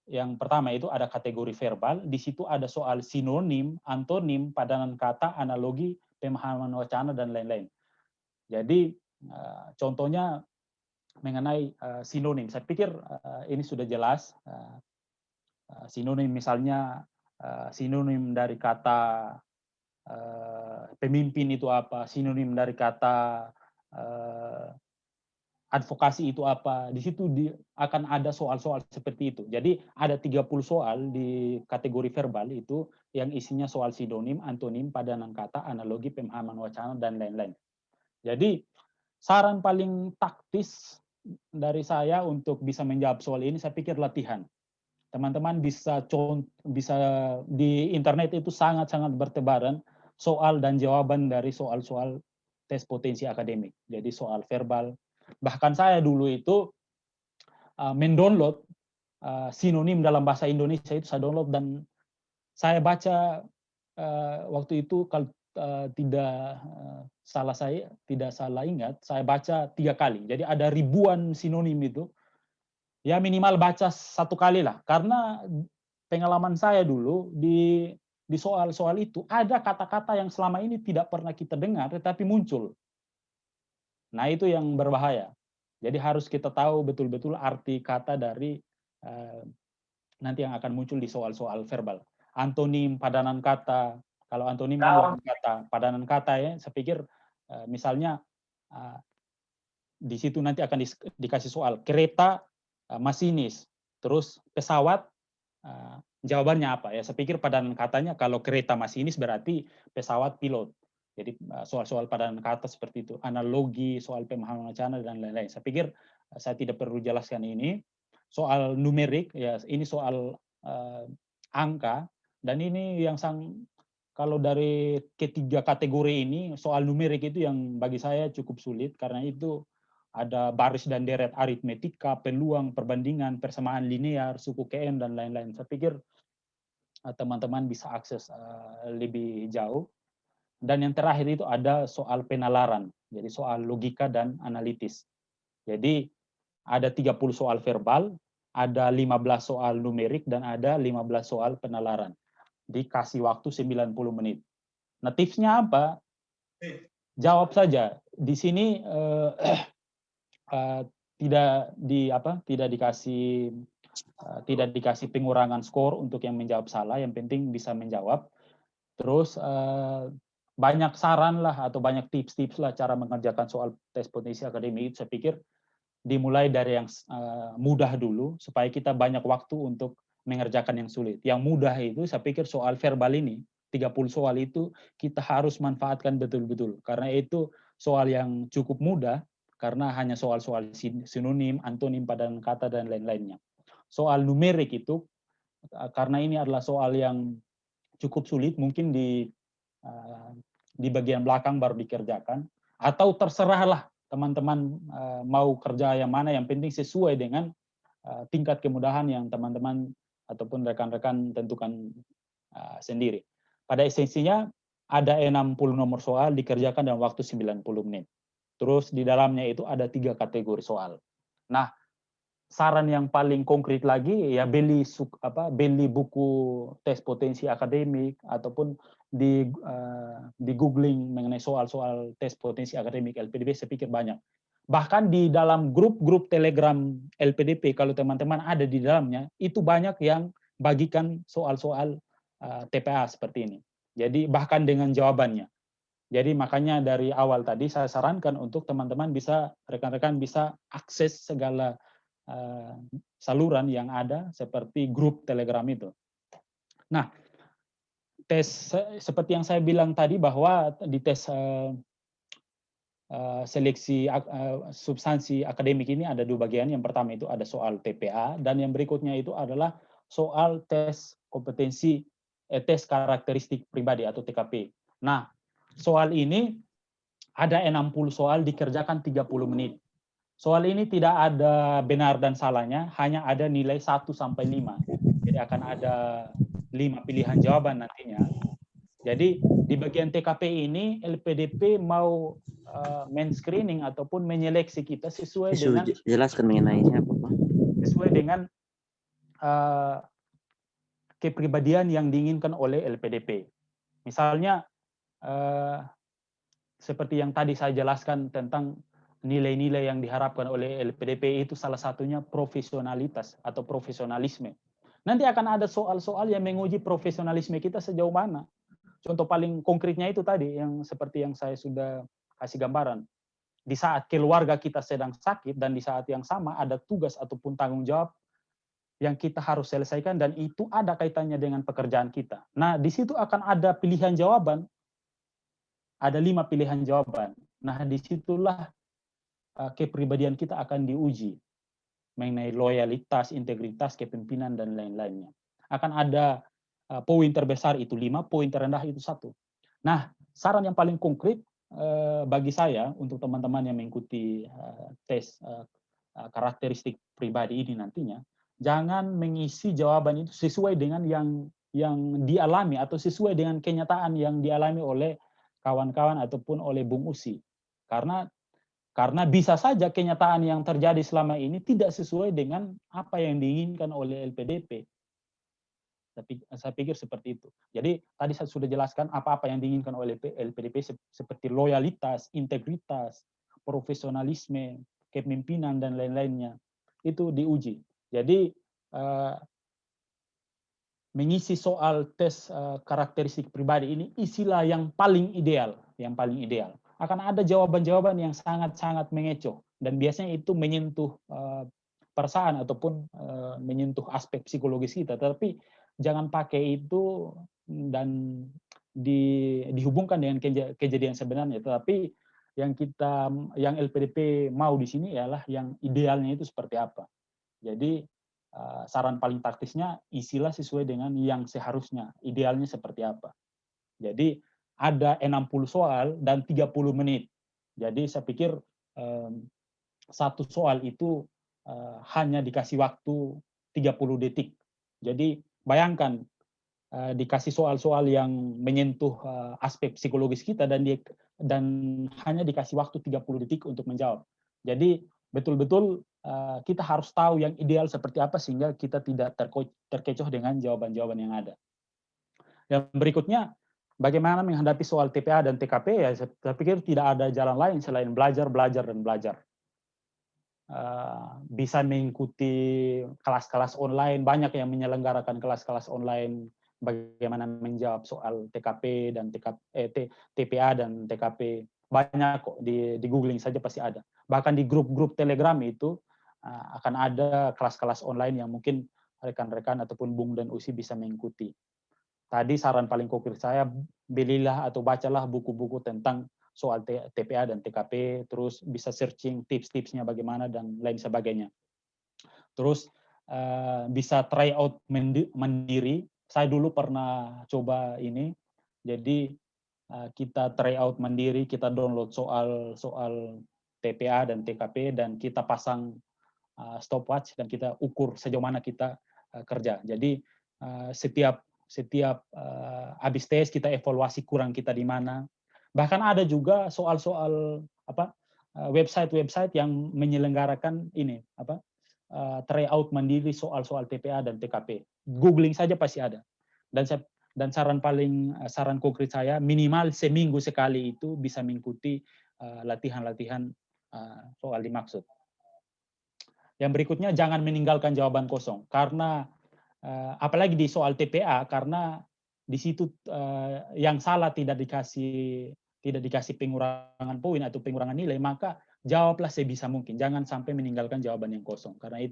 Speaker 2: Yang pertama itu ada kategori verbal, di situ ada soal sinonim, antonim, padanan kata, analogi, pemahaman wacana, dan lain-lain. Jadi contohnya mengenai sinonim, saya pikir ini sudah jelas. Sinonim misalnya, sinonim dari kata pemimpin itu apa, sinonim dari kata advokasi itu apa. Di situ akan ada soal-soal seperti itu. Jadi ada 30 soal di kategori verbal itu yang isinya soal sinonim, antonim, padanan kata, analogi, pemahaman wacana, dan lain-lain. Jadi saran paling taktis dari saya untuk bisa menjawab soal ini, saya pikir latihan. Teman-teman bisa di internet itu sangat-sangat bertebaran soal dan jawaban dari soal-soal tes potensi akademik. Jadi soal verbal. Bahkan saya dulu itu mendownload sinonim dalam bahasa Indonesia itu saya download dan saya baca waktu itu kalau tidak salah ingat, saya baca 3 kali. Jadi ada ribuan sinonim itu. Ya minimal baca 1 kali lah, karena pengalaman saya dulu di soal-soal itu ada kata-kata yang selama ini tidak pernah kita dengar tetapi muncul. Nah, itu yang berbahaya. Jadi harus kita tahu betul-betul arti kata dari nanti yang akan muncul di soal-soal verbal. Antonim, padanan kata. Kalau antonim kan lawan kata, padanan kata ya. Saya pikir misalnya di situ nanti akan dikasih soal kereta, masinis, terus pesawat, jawabannya apa ya? Saya pikir padanan katanya kalau kereta masinis berarti pesawat pilot. Jadi soal-soal padanan kata seperti itu, analogi, soal pemahaman wacana dan lain-lain. Saya pikir saya tidak perlu jelaskan ini. Soal numerik ya, ini soal angka, dan ini yang kalau dari ketiga kategori ini soal numerik itu yang bagi saya cukup sulit karena itu ada baris dan deret aritmetika, peluang, perbandingan, persamaan linear, suku KM, dan lain-lain. Saya pikir teman-teman bisa akses lebih jauh. Dan yang terakhir itu ada soal penalaran, jadi soal logika dan analitis. Jadi ada 30 soal verbal, ada 15 soal numerik, dan ada 15 soal penalaran. Dikasih waktu 90 menit. Nah, tipsnya apa? Jawab saja. Di sini tidak dikasih pengurangan skor untuk yang menjawab salah, yang penting bisa menjawab. Terus banyak saran lah atau banyak tips-tips lah cara mengerjakan soal tes potensi akademik. Saya pikir dimulai dari yang mudah dulu supaya kita banyak waktu untuk mengerjakan yang sulit. Yang mudah itu saya pikir soal verbal ini 30 soal itu kita harus manfaatkan betul-betul karena itu soal yang cukup mudah karena hanya soal-soal sinonim, antonim, padanan kata, dan lain-lainnya. Soal numerik itu karena ini adalah soal yang cukup sulit, mungkin di bagian belakang baru dikerjakan, atau terserahlah teman-teman mau kerja yang mana, yang penting sesuai dengan tingkat kemudahan yang teman-teman ataupun rekan-rekan tentukan sendiri. Pada esensinya ada 60 nomor soal dikerjakan dalam waktu 90 menit. Terus di dalamnya itu ada 3 kategori soal. Nah, saran yang paling konkret lagi ya beli buku tes potensi akademik ataupun di googling mengenai soal-soal tes potensi akademik LPDP, saya pikir banyak. Bahkan di dalam grup-grup Telegram LPDP kalau teman-teman ada di dalamnya itu banyak yang bagikan soal-soal TPA seperti ini. Jadi bahkan dengan jawabannya. Jadi makanya dari awal tadi saya sarankan untuk teman-teman bisa, rekan-rekan bisa akses segala saluran yang ada seperti grup Telegram itu. Nah, tes seperti yang saya bilang tadi bahwa di tes seleksi substansi akademik ini ada dua bagian. Yang pertama itu ada soal TPA dan yang berikutnya itu adalah soal tes kompetensi tes karakteristik pribadi atau TKP. Nah, soal ini ada 60 soal dikerjakan 30 menit. Soal ini tidak ada benar dan salahnya, hanya ada nilai 1 sampai 5. Jadi akan ada 5 pilihan jawaban nantinya. Jadi di bagian TKP ini LPDP mau men-screening ataupun menyeleksi kita sesuai dengan
Speaker 3: jelaskan mengenainya apa, Pak?
Speaker 2: Sesuai dengan kepribadian yang diinginkan oleh LPDP. Misalnya seperti yang tadi saya jelaskan tentang nilai-nilai yang diharapkan oleh LPDP itu salah satunya profesionalitas atau profesionalisme. Nanti akan ada soal-soal yang menguji profesionalisme kita sejauh mana. Contoh paling konkretnya itu tadi yang seperti yang saya sudah kasih gambaran. Di saat keluarga kita sedang sakit dan di saat yang sama ada tugas ataupun tanggung jawab yang kita harus selesaikan dan itu ada kaitannya dengan pekerjaan kita. Nah, di situ akan ada pilihan jawaban. Ada 5 pilihan jawaban. Nah, disitulah kepribadian kita akan diuji mengenai loyalitas, integritas, kepemimpinan, dan lain-lainnya. Akan ada poin terbesar itu 5, poin terendah itu 1. Nah, saran yang paling konkret bagi saya untuk teman-teman yang mengikuti tes karakteristik pribadi ini nantinya, jangan mengisi jawaban itu sesuai dengan yang dialami atau sesuai dengan kenyataan yang dialami oleh kawan-kawan ataupun oleh Bung Usi. Karena bisa saja kenyataan yang terjadi selama ini tidak sesuai dengan apa yang diinginkan oleh LPDP. Tapi saya pikir seperti itu. Jadi tadi saya sudah jelaskan apa-apa yang diinginkan oleh LPDP seperti loyalitas, integritas, profesionalisme, kepemimpinan dan lain-lainnya itu diuji. Jadi mengisi soal tes karakteristik pribadi ini isilah yang paling ideal, Akan ada jawaban-jawaban yang sangat-sangat mengecoh dan biasanya itu menyentuh perasaan ataupun menyentuh aspek psikologis kita. Tapi jangan pakai itu dan dihubungkan dengan kejadian sebenarnya. Tetapi yang LPDP mau di sini ialah yang idealnya itu seperti apa. Jadi saran paling taktisnya isilah sesuai dengan yang seharusnya, idealnya seperti apa. Jadi ada 60 soal dan 30 menit. Jadi saya pikir satu soal itu hanya dikasih waktu 30 detik. Jadi bayangkan dikasih soal-soal yang menyentuh aspek psikologis kita dan hanya dikasih waktu 30 detik untuk menjawab. Jadi betul-betul kita harus tahu yang ideal seperti apa sehingga kita tidak terkecoh dengan jawaban-jawaban yang ada. Yang berikutnya, bagaimana menghadapi soal TPA dan TKP, ya saya pikir tidak ada jalan lain selain belajar, dan belajar. Bisa mengikuti kelas-kelas online, banyak yang menyelenggarakan kelas-kelas online bagaimana menjawab soal TKP dan TPA dan TKP. Banyak kok di googling saja pasti ada. Bahkan di grup-grup Telegram itu akan ada kelas-kelas online yang mungkin rekan-rekan ataupun Bung dan Usi bisa mengikuti. Tadi saran paling konkret saya, belilah atau bacalah buku-buku tentang soal TPA dan TKP, terus bisa searching tips-tipsnya bagaimana dan lain sebagainya. Terus bisa try out mandiri. Saya dulu pernah coba ini, jadi kita try out mandiri, kita download soal TPA dan TKP dan kita pasang stopwatch dan kita ukur sejauh mana kita kerja. Jadi setiap habis tes kita evaluasi kurang kita di mana. Bahkan ada juga soal-soal website yang menyelenggarakan ini tryout mandiri soal-soal TPA dan TKP. Googling saja pasti ada. Dan saran konkret saya minimal seminggu sekali itu bisa mengikuti latihan-latihan soal dimaksud. Yang berikutnya jangan meninggalkan jawaban kosong karena apalagi di soal TPA karena di situ yang salah tidak tidak dikasih pengurangan poin atau pengurangan nilai, maka jawablah sebisa mungkin. Jangan sampai meninggalkan jawaban yang kosong. Karena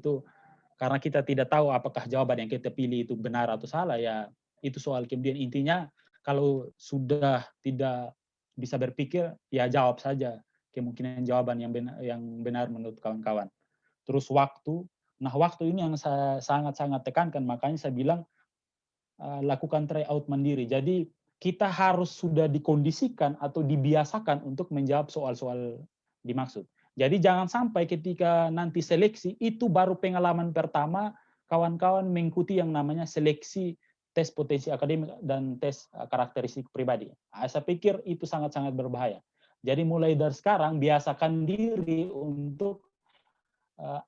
Speaker 2: kita tidak tahu apakah jawaban yang kita pilih itu benar atau salah, ya itu soal kemudian. Intinya kalau sudah tidak bisa berpikir, ya jawab saja kemungkinan jawaban yang benar menurut kawan-kawan. Terus waktu. Nah, waktu ini yang saya sangat-sangat tekankan, makanya saya bilang lakukan tryout mandiri. Jadi kita harus sudah dikondisikan atau dibiasakan untuk menjawab soal-soal dimaksud. Jadi jangan sampai ketika nanti seleksi itu baru pengalaman pertama kawan-kawan mengikuti yang namanya seleksi tes potensi akademik dan tes karakteristik pribadi. Saya pikir itu sangat-sangat berbahaya. Jadi mulai dari sekarang biasakan diri untuk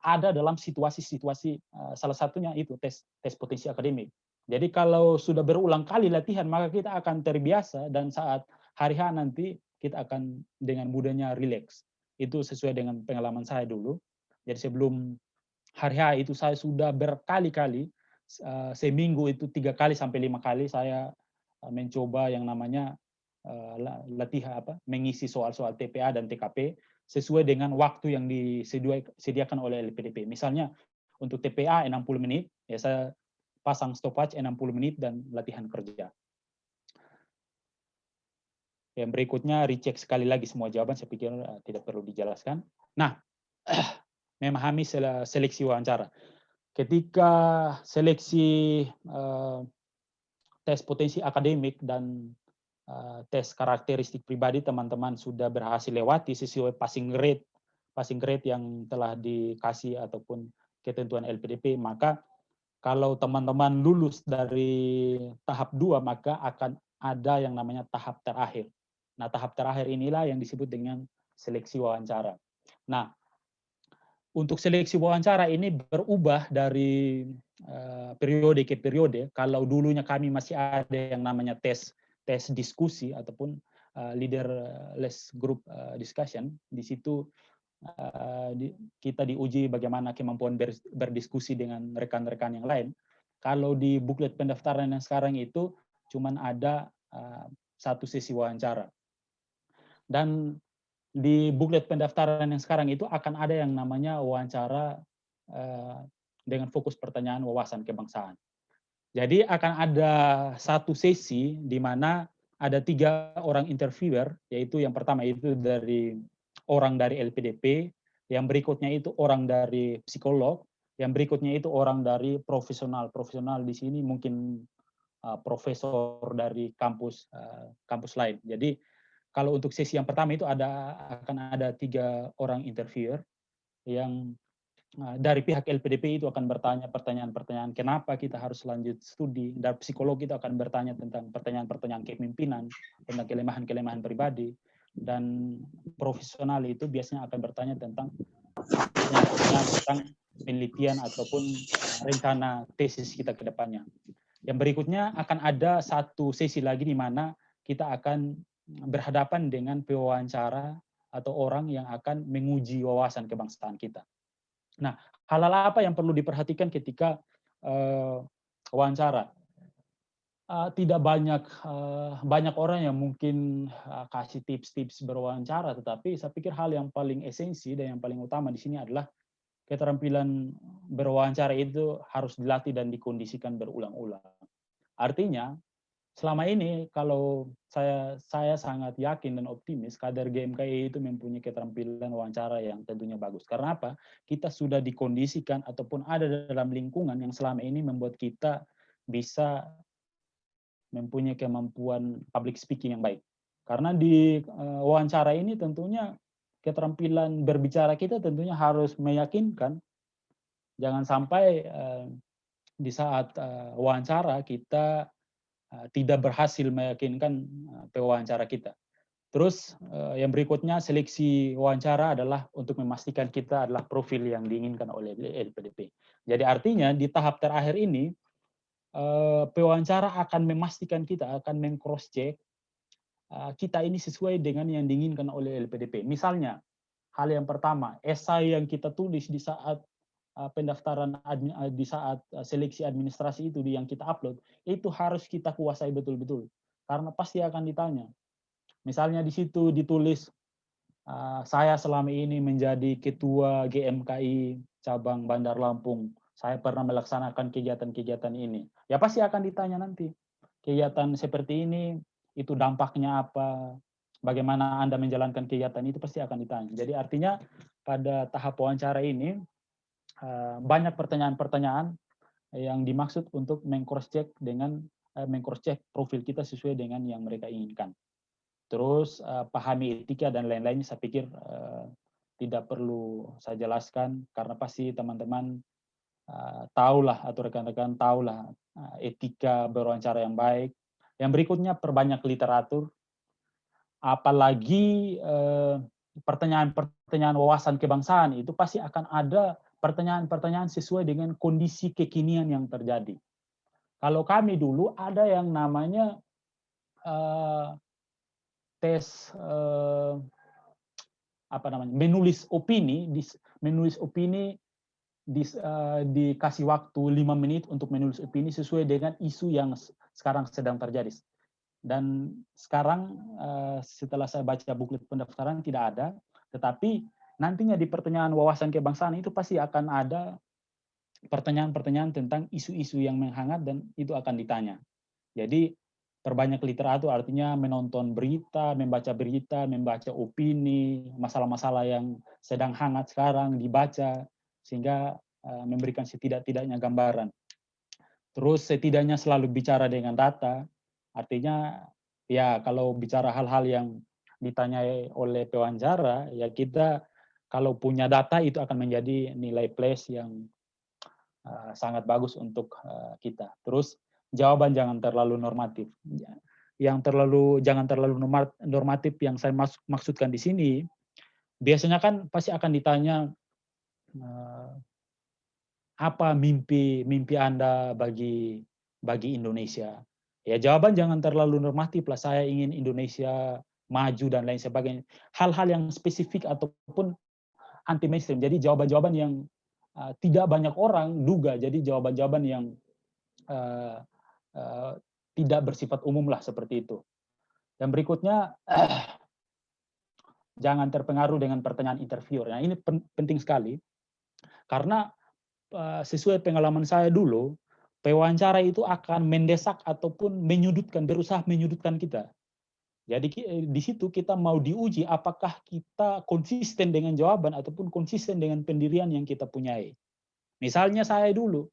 Speaker 2: ada dalam situasi-situasi, salah satunya itu tes potensi akademik. Jadi kalau sudah berulang kali latihan, maka kita akan terbiasa dan saat hari H nanti kita akan dengan mudahnya rileks. Itu sesuai dengan pengalaman saya dulu. Jadi sebelum hari H itu saya sudah berkali-kali, seminggu itu 3 kali sampai 5 kali saya mencoba yang namanya latihan mengisi soal-soal TPA dan TKP sesuai dengan waktu yang disediakan oleh LPDP. Misalnya untuk TPA 60 menit, ya saya pasang stopwatch 60 menit dan latihan kerja. Yang berikutnya recheck sekali lagi semua jawaban, saya pikir tidak perlu dijelaskan. Nah, memahami seleksi wawancara. Ketika seleksi tes potensi akademik dan tes karakteristik pribadi teman-teman sudah berhasil lewati sesuai passing grade yang telah dikasih ataupun ketentuan LPDP, maka kalau teman-teman lulus dari tahap 2 maka akan ada yang namanya tahap terakhir. Nah, tahap terakhir inilah yang disebut dengan seleksi wawancara. Nah, untuk seleksi wawancara ini berubah dari periode ke periode. Kalau dulunya kami masih ada yang namanya tes diskusi ataupun leaderless group discussion, di situ kita diuji bagaimana kemampuan berdiskusi dengan rekan-rekan yang lain. Kalau di buklet pendaftaran yang sekarang itu cuman ada satu sesi wawancara. Dan di buklet pendaftaran yang sekarang itu akan ada yang namanya wawancara dengan fokus pertanyaan wawasan kebangsaan. Jadi akan ada satu sesi di mana ada 3 orang interviewer, yaitu yang pertama itu orang dari LPDP, yang berikutnya itu orang dari psikolog, yang berikutnya itu orang dari profesional. Profesional di sini mungkin profesor dari kampus lain. Jadi kalau untuk sesi yang pertama itu akan ada 3 orang interviewer yang dari pihak LPDP itu akan bertanya pertanyaan-pertanyaan kenapa kita harus lanjut studi. Dari psikolog itu akan bertanya tentang pertanyaan-pertanyaan kepemimpinan, tentang kelemahan-kelemahan pribadi. Dan profesional itu biasanya akan bertanya tentang penelitian ataupun rencana tesis kita ke depannya. Yang berikutnya akan ada satu sesi lagi di mana kita akan berhadapan dengan pewawancara atau orang yang akan menguji wawasan kebangsaan kita. Nah, hal-hal apa yang perlu diperhatikan ketika wawancara? Tidak banyak orang yang mungkin kasih tips-tips berwawancara, tetapi saya pikir hal yang paling esensi dan yang paling utama di sini adalah keterampilan berwawancara itu harus dilatih dan dikondisikan berulang-ulang. Artinya, selama ini kalau saya sangat yakin dan optimis kader GMKI itu mempunyai keterampilan wawancara yang tentunya bagus. Karena apa? Kita sudah dikondisikan ataupun ada dalam lingkungan yang selama ini membuat kita bisa mempunyai kemampuan public speaking yang baik. Karena di wawancara ini tentunya keterampilan berbicara kita tentunya harus meyakinkan. Jangan sampai di saat wawancara kita tidak berhasil meyakinkan pewawancara kita. Terus yang berikutnya seleksi wawancara adalah untuk memastikan kita adalah profil yang diinginkan oleh LPDP. Jadi artinya di tahap terakhir ini pewawancara akan memastikan kita akan meng-cross check kita ini sesuai dengan yang diinginkan oleh LPDP. Misalnya hal yang pertama, esai yang kita tulis di saat pendaftaran di saat seleksi administrasi itu yang kita upload itu harus kita kuasai betul-betul karena pasti akan ditanya Misalnya di situ ditulis, saya selama ini menjadi ketua GMKI cabang Bandar Lampung. Saya pernah melaksanakan kegiatan-kegiatan ini. Ya pasti akan ditanya nanti. Kegiatan seperti ini, itu dampaknya apa? Bagaimana Anda menjalankan kegiatan itu pasti akan ditanya. Jadi artinya pada tahap wawancara ini banyak pertanyaan-pertanyaan yang dimaksud untuk meng-cross-check dengan meng-cross-check profil kita sesuai dengan yang mereka inginkan. Terus pahami etika dan lain-lainnya, saya pikir tidak perlu saya jelaskan karena pasti teman-teman tahulah atau rekan-rekan tahulah etika berwawancara yang baik. Yang berikutnya perbanyak literatur, apalagi pertanyaan-pertanyaan wawasan kebangsaan itu pasti akan ada pertanyaan-pertanyaan sesuai dengan kondisi kekinian yang terjadi. Kalau kami dulu ada yang namanya tes menulis opini, dikasih waktu 5 menit untuk menulis opini sesuai dengan isu yang sekarang sedang terjadi. Dan sekarang setelah saya baca buklet pendaftaran tidak ada, tetapi nantinya di pertanyaan wawasan kebangsaan itu pasti akan ada pertanyaan-pertanyaan tentang isu-isu yang menghangat dan itu akan ditanya. Jadi perbanyak literatur artinya menonton berita, membaca opini, masalah-masalah yang sedang hangat sekarang dibaca sehingga memberikan setidak-tidaknya gambaran. Terus setidaknya selalu bicara dengan data, artinya ya kalau bicara hal-hal yang ditanyai oleh pewawancara, ya kita kalau punya data itu akan menjadi nilai plus yang sangat bagus untuk kita. Terus jawaban jangan terlalu normatif. Jangan terlalu normatif yang saya maksudkan di sini, biasanya kan pasti akan ditanya apa mimpi Anda bagi Indonesia. Ya jawaban jangan terlalu normatif lah, saya ingin Indonesia maju dan lain sebagainya. Hal-hal yang spesifik ataupun anti mainstream. Jadi jawaban-jawaban yang tidak banyak orang duga. Jadi jawaban-jawaban yang tidak bersifat umum lah seperti itu. Yang berikutnya, jangan terpengaruh dengan pertanyaan interviewer. Nah ini penting sekali, karena sesuai pengalaman saya dulu, pewawancara itu akan mendesak ataupun berusaha menyudutkan kita. Jadi di situ kita mau diuji apakah kita konsisten dengan jawaban ataupun konsisten dengan pendirian yang kita punyai. Misalnya saya dulu,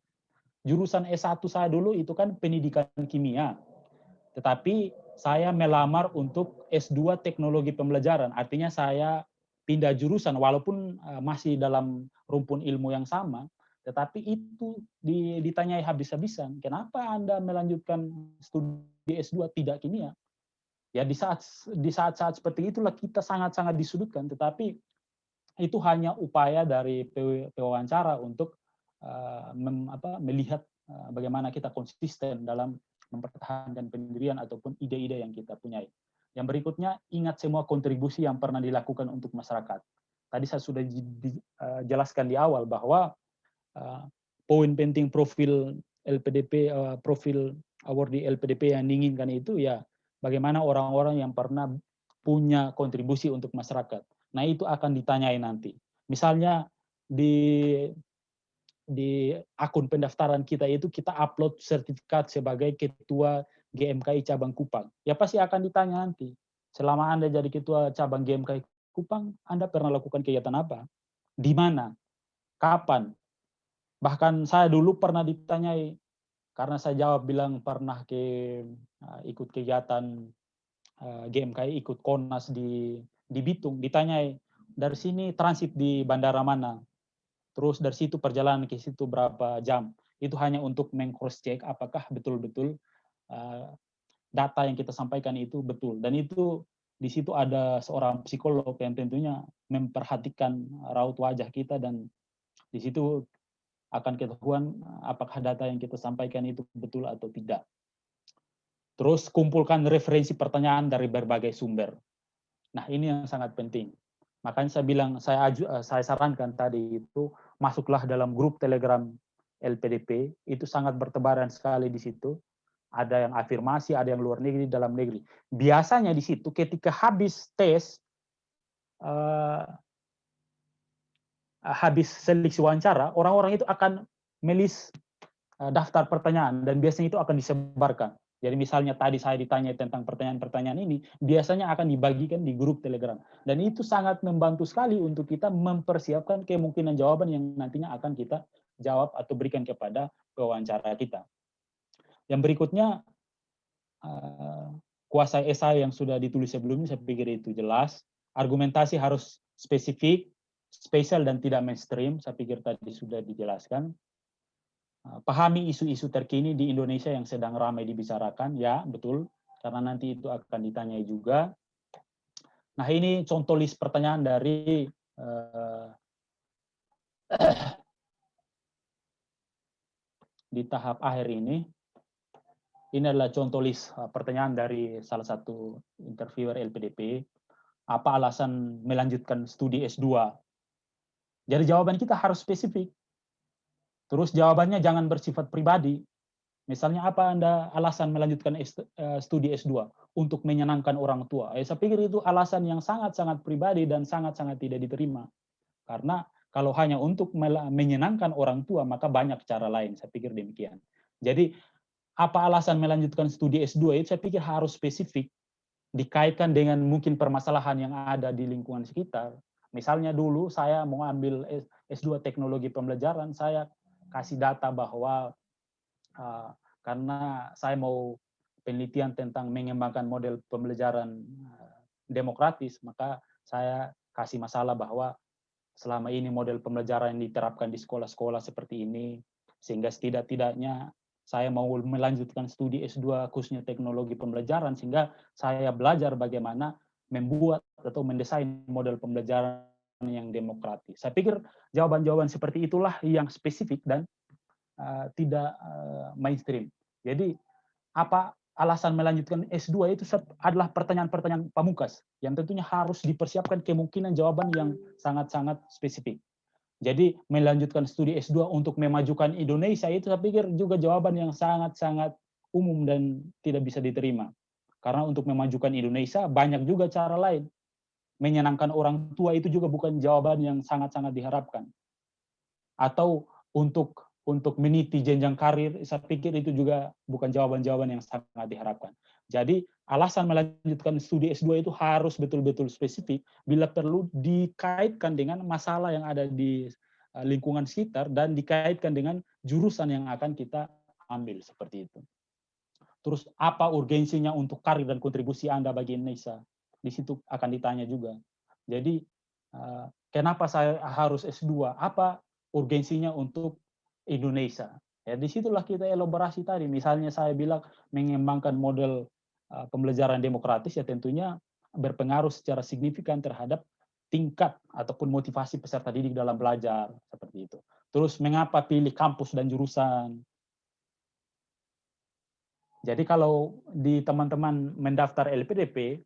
Speaker 2: jurusan S1 saya dulu itu kan pendidikan kimia. Tetapi saya melamar untuk S2 teknologi pembelajaran. Artinya saya pindah jurusan walaupun masih dalam rumpun ilmu yang sama, tetapi itu ditanyai habis-habisan. Kenapa Anda melanjutkan studi S2 tidak kimia? Ya di saat-saat seperti itulah kita sangat-sangat disudutkan, tetapi itu hanya upaya dari pewawancara untuk melihat bagaimana kita konsisten dalam mempertahankan pendirian ataupun ide-ide yang kita punyai. Yang berikutnya, ingat semua kontribusi yang pernah dilakukan untuk masyarakat. Tadi saya sudah jelaskan di awal bahwa poin penting profil LPDP, profil awardee LPDP yang diinginkan itu ya bagaimana orang-orang yang pernah punya kontribusi untuk masyarakat. Nah itu akan ditanyai nanti. Misalnya di akun pendaftaran kita itu kita upload sertifikat sebagai ketua GMKI cabang Kupang. Ya pasti akan ditanya nanti. Selama Anda jadi ketua cabang GMKI Kupang, Anda pernah lakukan kegiatan apa? Di mana? Kapan? Bahkan saya dulu pernah ditanyai, karena saya jawab bilang pernah ikut kegiatan GMKI, ikut Konas di Bitung, ditanyai dari sini transit di bandara mana, terus dari situ perjalanan ke situ berapa jam. Itu hanya untuk meng-cross check apakah betul-betul data yang kita sampaikan itu betul. Dan itu di situ ada seorang psikolog yang tentunya memperhatikan raut wajah kita dan di situ akan ketahuan apakah data yang kita sampaikan itu betul atau tidak. Terus kumpulkan referensi pertanyaan dari berbagai sumber. Nah ini yang sangat penting. Makanya saya bilang, saya sarankan tadi itu masuklah dalam grup Telegram LPDP, itu sangat bertebaran sekali di situ. ada yang afirmasi, ada yang luar negeri, dalam negeri. Biasanya di situ ketika habis tes, habis seleksi wawancara, orang-orang itu akan melis daftar pertanyaan dan biasanya itu akan disebarkan. Jadi misalnya tadi saya ditanya tentang pertanyaan-pertanyaan ini, biasanya akan dibagikan di grup Telegram. Dan itu sangat membantu sekali untuk kita mempersiapkan kemungkinan jawaban yang nantinya akan kita jawab atau berikan kepada pewawancara kita. Yang berikutnya, kuasa esai yang sudah ditulis sebelumnya, saya pikir itu jelas. Argumentasi harus spesifik, spesial, dan tidak mainstream. Saya pikir tadi sudah dijelaskan. Pahami isu-isu terkini di Indonesia yang sedang ramai dibicarakan. Ya, betul. Karena nanti itu akan ditanyai juga. Nah, ini contoh list pertanyaan dari di tahap akhir ini. Ini adalah contoh list pertanyaan dari salah satu interviewer LPDP. Apa alasan melanjutkan studi S2? Jadi jawaban kita harus spesifik. Terus jawabannya jangan bersifat pribadi. Misalnya apa Anda alasan melanjutkan studi S2? Untuk menyenangkan orang tua. Saya pikir itu alasan yang sangat-sangat pribadi dan sangat-sangat tidak diterima. Karena kalau hanya untuk menyenangkan orang tua, maka banyak cara lain. Saya pikir demikian. Jadi apa alasan melanjutkan studi S2 itu saya pikir harus spesifik, dikaitkan dengan mungkin permasalahan yang ada di lingkungan sekitar. Misalnya dulu saya mau ambil S2 teknologi pembelajaran, saya kasih data bahwa karena saya mau penelitian tentang mengembangkan model pembelajaran demokratis, maka saya kasih masalah bahwa selama ini model pembelajaran yang diterapkan di sekolah-sekolah seperti ini, sehingga setidak-tidaknya saya mau melanjutkan studi S2 khususnya teknologi pembelajaran, sehingga saya belajar bagaimana membuat atau mendesain model pembelajaran yang demokratis. Saya pikir jawaban-jawaban seperti itulah yang spesifik dan tidak mainstream. Jadi apa alasan melanjutkan S2 itu adalah pertanyaan-pertanyaan pamungkas yang tentunya harus dipersiapkan kemungkinan jawaban yang sangat-sangat spesifik. Jadi melanjutkan studi S2 untuk memajukan Indonesia itu saya pikir juga jawaban yang sangat-sangat umum dan tidak bisa diterima. Karena untuk memajukan Indonesia banyak juga cara lain. Menyenangkan orang tua itu juga bukan jawaban yang sangat-sangat diharapkan. Atau untuk meniti jenjang karir, saya pikir itu juga bukan jawaban-jawaban yang sangat diharapkan. Jadi alasan melanjutkan studi S2 itu harus betul-betul spesifik, bila perlu dikaitkan dengan masalah yang ada di lingkungan sekitar dan dikaitkan dengan jurusan yang akan kita ambil, seperti itu. Terus apa urgensinya untuk karir dan kontribusi Anda bagi Indonesia? Di situ akan ditanya juga. Jadi kenapa saya harus S2? Apa urgensinya untuk Indonesia? Ya, disitulah kita elaborasi tadi. Misalnya saya bilang mengembangkan model pembelajaran demokratis, ya tentunya berpengaruh secara signifikan terhadap tingkat ataupun motivasi peserta didik dalam belajar, seperti itu. Terus mengapa pilih kampus dan jurusan? Jadi kalau di teman-teman mendaftar LPDP,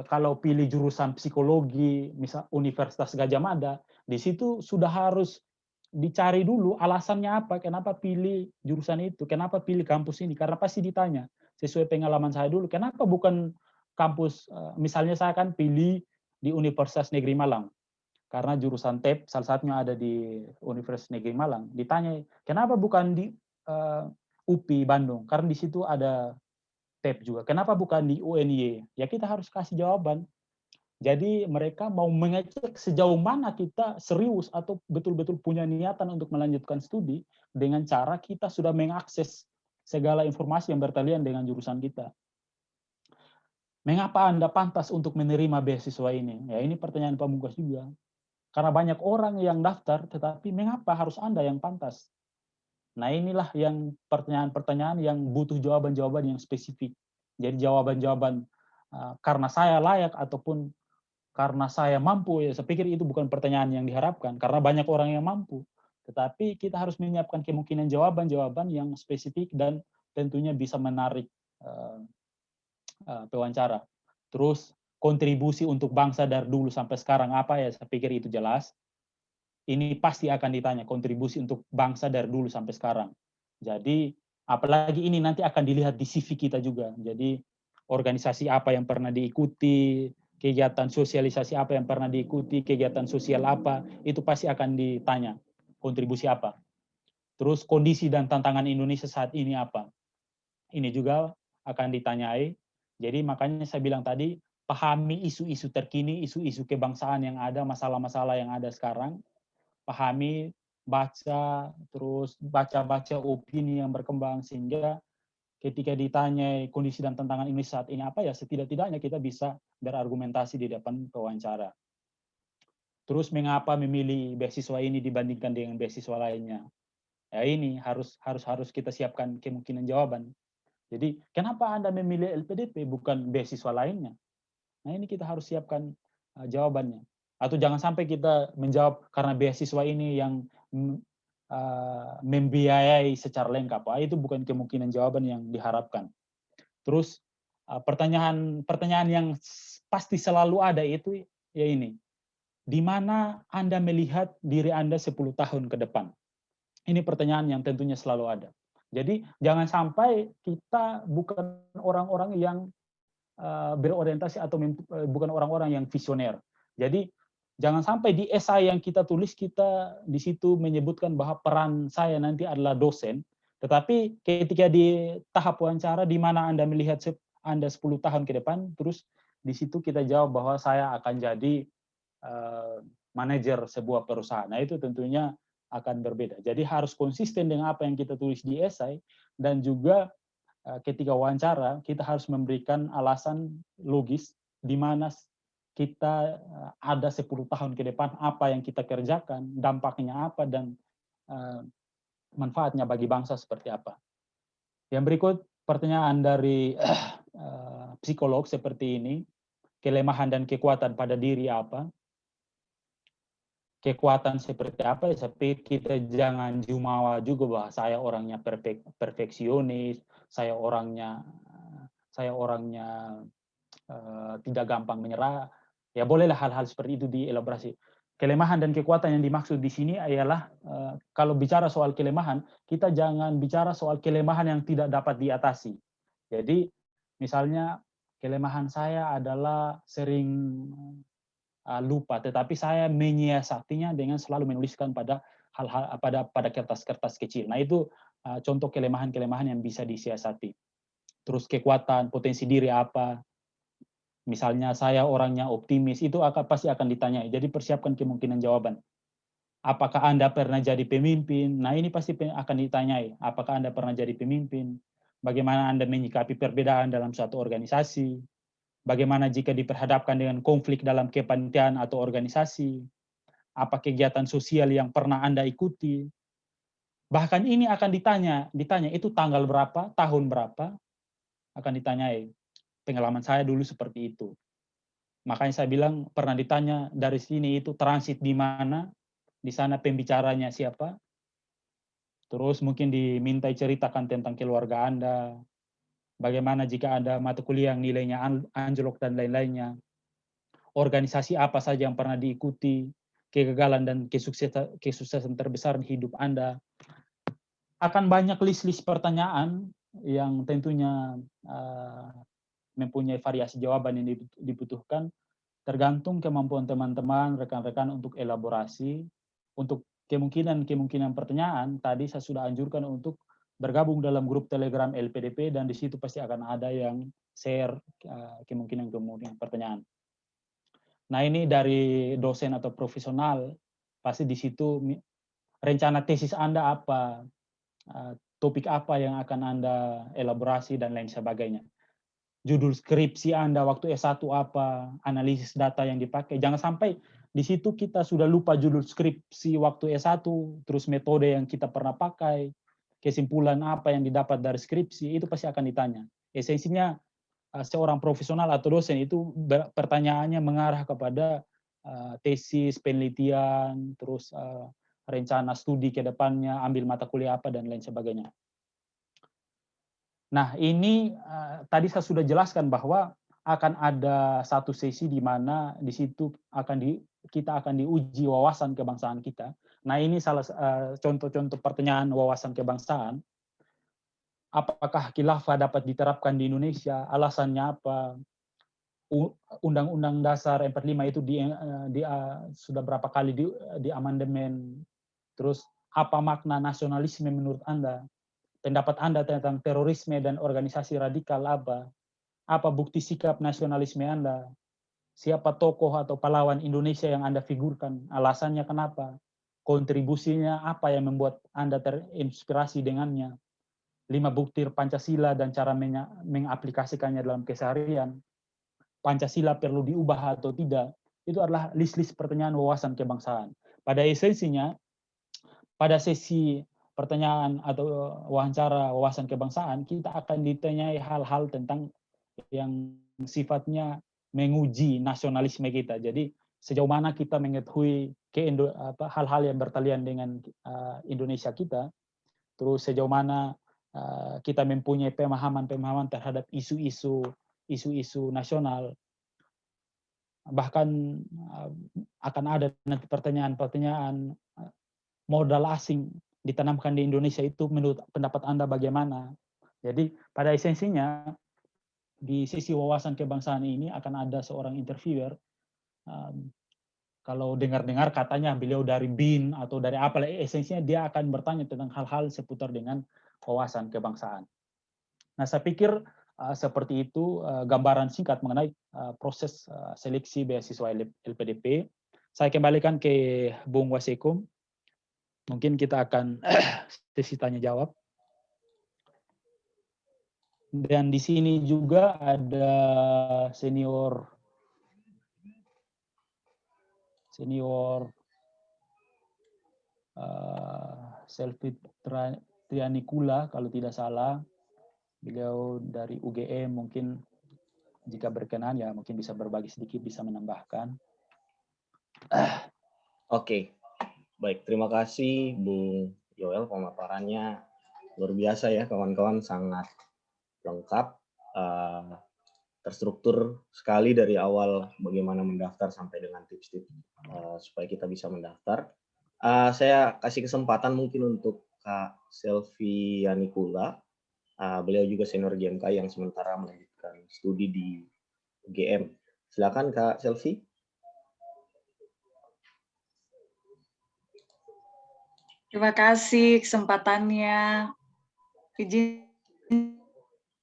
Speaker 2: kalau pilih jurusan psikologi, misal Universitas Gadjah Mada, di situ sudah harus dicari dulu alasannya apa, kenapa pilih jurusan itu, kenapa pilih kampus ini, karena pasti ditanya sesuai pengalaman saya dulu, kenapa bukan kampus, misalnya saya kan pilih di Universitas Negeri Malang, karena jurusan TEP salah satunya ada di Universitas Negeri Malang, ditanya kenapa bukan di UPI Bandung, karena di situ ada TEP juga, kenapa bukan di UNY, ya kita harus kasih jawaban. Jadi mereka mau mengecek sejauh mana kita serius atau betul-betul punya niatan untuk melanjutkan studi dengan cara kita sudah mengakses segala informasi yang bertalian dengan jurusan kita. Mengapa Anda pantas untuk menerima beasiswa ini? Ya ini pertanyaan pamungkas juga. Karena banyak orang yang daftar, tetapi mengapa harus Anda yang pantas? Nah inilah yang pertanyaan-pertanyaan yang butuh jawaban-jawaban yang spesifik. Jadi jawaban-jawaban karena saya layak ataupun karena saya mampu, ya saya pikir itu bukan pertanyaan yang diharapkan, karena banyak orang yang mampu. Tetapi kita harus menyiapkan kemungkinan jawaban-jawaban yang spesifik dan tentunya bisa menarik pewawancara. Terus kontribusi untuk bangsa dari dulu sampai sekarang apa, ya saya pikir itu jelas. Ini pasti akan ditanya kontribusi untuk bangsa dari dulu sampai sekarang. Jadi Apalagi ini nanti akan dilihat di CV kita juga. Jadi organisasi apa yang pernah diikuti, kegiatan sosialisasi apa yang pernah diikuti, kegiatan sosial apa, itu pasti akan ditanya kontribusi apa. Terus kondisi dan tantangan Indonesia saat ini apa? Ini juga akan ditanyai. Jadi makanya saya bilang tadi, pahami isu-isu terkini, isu-isu kebangsaan yang ada, masalah-masalah yang ada sekarang, pahami, baca, terus baca-baca opini yang berkembang, sehingga ketika ditanya kondisi dan tantangan Indonesia saat ini apa, ya setidak-tidaknya kita bisa berargumentasi di depan pewawancara. Terus mengapa memilih beasiswa ini dibandingkan dengan beasiswa lainnya? Ya ini harus kita siapkan kemungkinan jawaban. Jadi kenapa Anda memilih LPDP bukan beasiswa lainnya? Nah ini kita harus siapkan jawabannya. Atau jangan sampai kita menjawab karena beasiswa ini yang membiayai secara lengkap. Itu bukan kemungkinan jawaban yang diharapkan. Terus pertanyaan yang pasti selalu ada itu ya ini. Di mana Anda melihat diri Anda 10 tahun ke depan? Ini pertanyaan yang tentunya selalu ada. Jadi jangan sampai kita bukan orang-orang yang berorientasi atau bukan orang-orang yang visioner. Jadi jangan sampai di esai yang kita tulis kita di situ menyebutkan bahwa peran saya nanti adalah dosen, tetapi ketika di tahap wawancara di mana Anda melihat Anda 10 tahun ke depan, terus di situ kita jawab bahwa saya akan jadi manajer sebuah perusahaan. Nah itu tentunya akan berbeda. Jadi harus konsisten dengan apa yang kita tulis di esai, dan juga ketika wawancara kita harus memberikan alasan logis di mana kita ada 10 tahun ke depan, apa yang kita kerjakan, dampaknya apa, dan manfaatnya bagi bangsa seperti apa. Yang berikut pertanyaan dari psikolog seperti ini, kelemahan dan kekuatan pada diri apa? Kekuatan seperti apa, tapi kita jangan jumawa juga bahwa saya orangnya perfeksionis, saya orangnya tidak gampang menyerah. Ya bolehlah hal-hal seperti itu dielaborasi. Kelemahan dan kekuatan yang dimaksud di sini ialah kalau bicara soal kelemahan, kita jangan bicara soal kelemahan yang tidak dapat diatasi. Jadi misalnya kelemahan saya adalah sering lupa, tetapi saya menyiasatinya dengan selalu menuliskan pada hal-hal pada kertas-kertas kecil. Nah itu contoh kelemahan-kelemahan yang bisa disiasati. Terus kekuatan, potensi diri apa? Misalnya saya orangnya optimis, itu pasti akan ditanya. Jadi persiapkan kemungkinan jawaban. Apakah Anda pernah jadi pemimpin? Nah ini pasti akan ditanyai. Apakah Anda pernah jadi pemimpin? Bagaimana Anda menyikapi perbedaan dalam suatu organisasi? Bagaimana jika diperhadapkan dengan konflik dalam kepanitiaan atau organisasi? Apa kegiatan sosial yang pernah Anda ikuti? Bahkan ini akan ditanya itu tanggal berapa, tahun berapa, akan ditanyai. Pengalaman saya dulu seperti itu. Makanya saya bilang pernah ditanya dari sini itu transit di mana, di sana pembicaranya siapa, terus mungkin dimintai ceritakan tentang keluarga Anda, bagaimana jika ada mata kuliah yang nilainya anjlok dan lain-lainnya, organisasi apa saja yang pernah diikuti, kegagalan dan kesuksesan terbesar di hidup Anda. Akan banyak list-list pertanyaan yang tentunya mempunyai variasi jawaban yang dibutuhkan, tergantung kemampuan teman-teman, rekan-rekan untuk elaborasi. Untuk kemungkinan pertanyaan, tadi saya sudah anjurkan untuk bergabung dalam grup Telegram LPDP, dan di situ pasti akan ada yang share kemungkinan pertanyaan. Nah ini dari dosen atau profesional, pasti di situ rencana tesis Anda apa, topik apa yang akan Anda elaborasi, dan lain sebagainya. Judul skripsi Anda waktu S1 apa, analisis data yang dipakai. Jangan sampai di situ kita sudah lupa judul skripsi waktu S1, terus metode yang kita pernah pakai, kesimpulan apa yang didapat dari skripsi, itu pasti akan ditanya. Esensinya seorang profesional atau dosen itu pertanyaannya mengarah kepada tesis, penelitian, terus rencana studi ke depannya, ambil mata kuliah apa, dan lain sebagainya. Nah, ini tadi saya sudah jelaskan bahwa akan ada satu sesi di mana di situ kita akan diuji wawasan kebangsaan kita. Nah, ini salah contoh-contoh pertanyaan wawasan kebangsaan. apakah khilafah dapat diterapkan di Indonesia, alasannya apa, Undang-Undang Dasar 45 itu sudah berapa kali di amandemen, terus apa makna nasionalisme menurut Anda, pendapat Anda tentang terorisme dan organisasi radikal apa bukti sikap nasionalisme Anda, siapa tokoh atau pahlawan Indonesia yang Anda figurkan, alasannya kenapa, kontribusinya apa yang membuat Anda terinspirasi dengannya, 5 bukti Pancasila dan cara mengaplikasikannya dalam keseharian, Pancasila perlu diubah atau tidak, itu adalah list-list pertanyaan wawasan kebangsaan. Pada esensinya, pada sesi pertanyaan atau wawancara wawasan kebangsaan, kita akan ditanyai hal-hal tentang yang sifatnya menguji nasionalisme kita. Jadi sejauh mana kita mengetahui hal-hal yang bertalian dengan Indonesia kita, terus sejauh mana kita mempunyai pemahaman terhadap isu-isu nasional, bahkan akan ada nanti pertanyaan-pertanyaan modal asing ditanamkan di Indonesia itu menurut pendapat Anda bagaimana. Jadi pada esensinya di sisi wawasan kebangsaan ini akan ada seorang interviewer. Kalau dengar-dengar katanya beliau dari BIN atau dari apa, esensinya dia akan bertanya tentang hal-hal seputar dengan wawasan kebangsaan. Nah, saya pikir seperti itu gambaran singkat mengenai proses seleksi beasiswa LPDP. Saya kembalikan ke Bung Wasekum. Mungkin kita akan sesi tanya jawab. Dan di sini juga ada senior Selvi Trianikula kalau tidak salah. Beliau dari UGM, mungkin jika berkenan ya mungkin bisa berbagi sedikit, bisa menambahkan.
Speaker 1: Oke. Baik, terima kasih Bung Yoel, pemaparannya luar biasa ya kawan-kawan, sangat lengkap, terstruktur sekali dari awal bagaimana mendaftar sampai dengan tips-tips supaya kita bisa mendaftar. Saya kasih kesempatan mungkin untuk Kak Selvi Yanikula, beliau juga senior GMK yang sementara melanjutkan studi di UGM. Silakan Kak Selvi.
Speaker 4: Terima kasih kesempatannya. Izin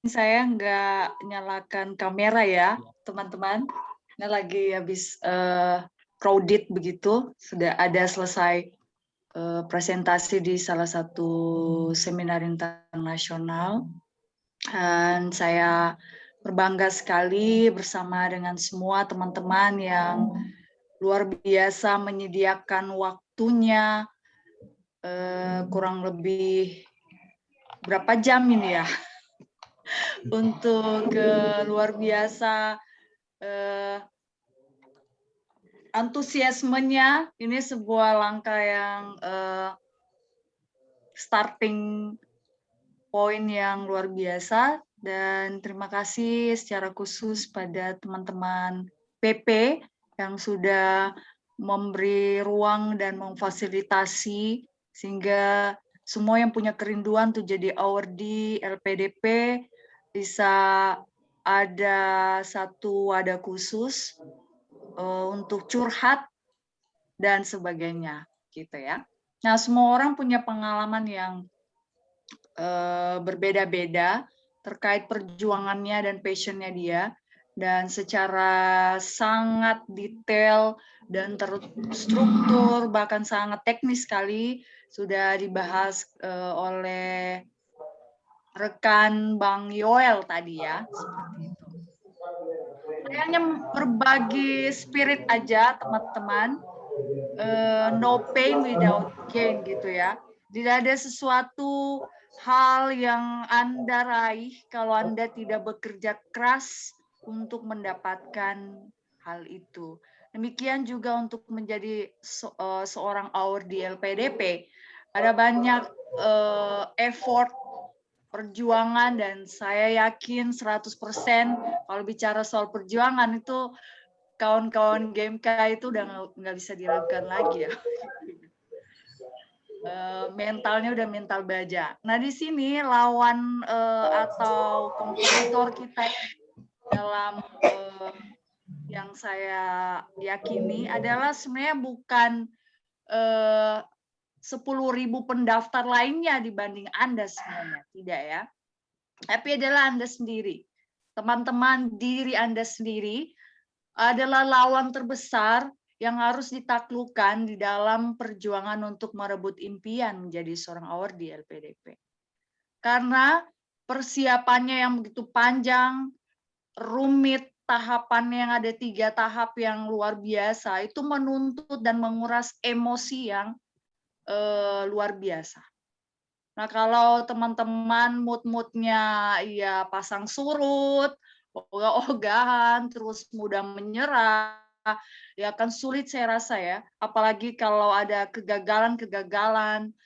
Speaker 4: saya nggak nyalakan kamera ya, teman-teman. Ini lagi habis crowded begitu, sudah ada selesai presentasi di salah satu seminar internasional. Dan saya berbangga sekali bersama dengan semua teman-teman yang luar biasa menyediakan waktunya, kurang lebih berapa jam ini ya untuk luar biasa antusiasmenya. Ini sebuah langkah yang starting point yang luar biasa, dan terima kasih secara khusus pada teman-teman PP yang sudah memberi ruang dan memfasilitasi sehingga semua yang punya kerinduan untuk jadi awardee LPDP bisa ada satu wadah khusus untuk curhat dan sebagainya, gitu ya. Nah, semua orang punya pengalaman yang berbeda-beda terkait perjuangannya dan passionnya dia, dan secara sangat detail dan terstruktur, bahkan sangat teknis sekali sudah dibahas oleh rekan Bang Yoel tadi ya, seperti itu. Saya hanya berbagi spirit aja teman-teman, no pain without gain gitu ya. Tidak ada sesuatu hal yang Anda raih kalau Anda tidak bekerja keras untuk mendapatkan hal itu. Demikian juga untuk menjadi seorang awardee LPDP. Ada banyak effort, perjuangan, dan saya yakin 100% kalau bicara soal perjuangan itu kawan-kawan GMK itu udah nggak bisa diragukan lagi ya. mentalnya udah mental baja. Nah di sini lawan atau kompetitor kita dalam yang saya yakini adalah sebenarnya bukan 10.000 pendaftar lainnya dibanding Anda semuanya, tidak ya. Tapi adalah Anda sendiri. Teman-teman, diri Anda sendiri adalah lawan terbesar yang harus ditaklukkan di dalam perjuangan untuk merebut impian menjadi seorang award di LPDP. Karena persiapannya yang begitu panjang, rumit, tahapannya yang ada 3 tahap yang luar biasa, itu menuntut dan menguras emosi yang luar biasa. Nah, kalau teman-teman mood-moodnya ya pasang surut, ogah-ogahan, terus mudah menyerah, ya akan sulit saya rasa ya. Apalagi kalau ada kegagalan-kegagalan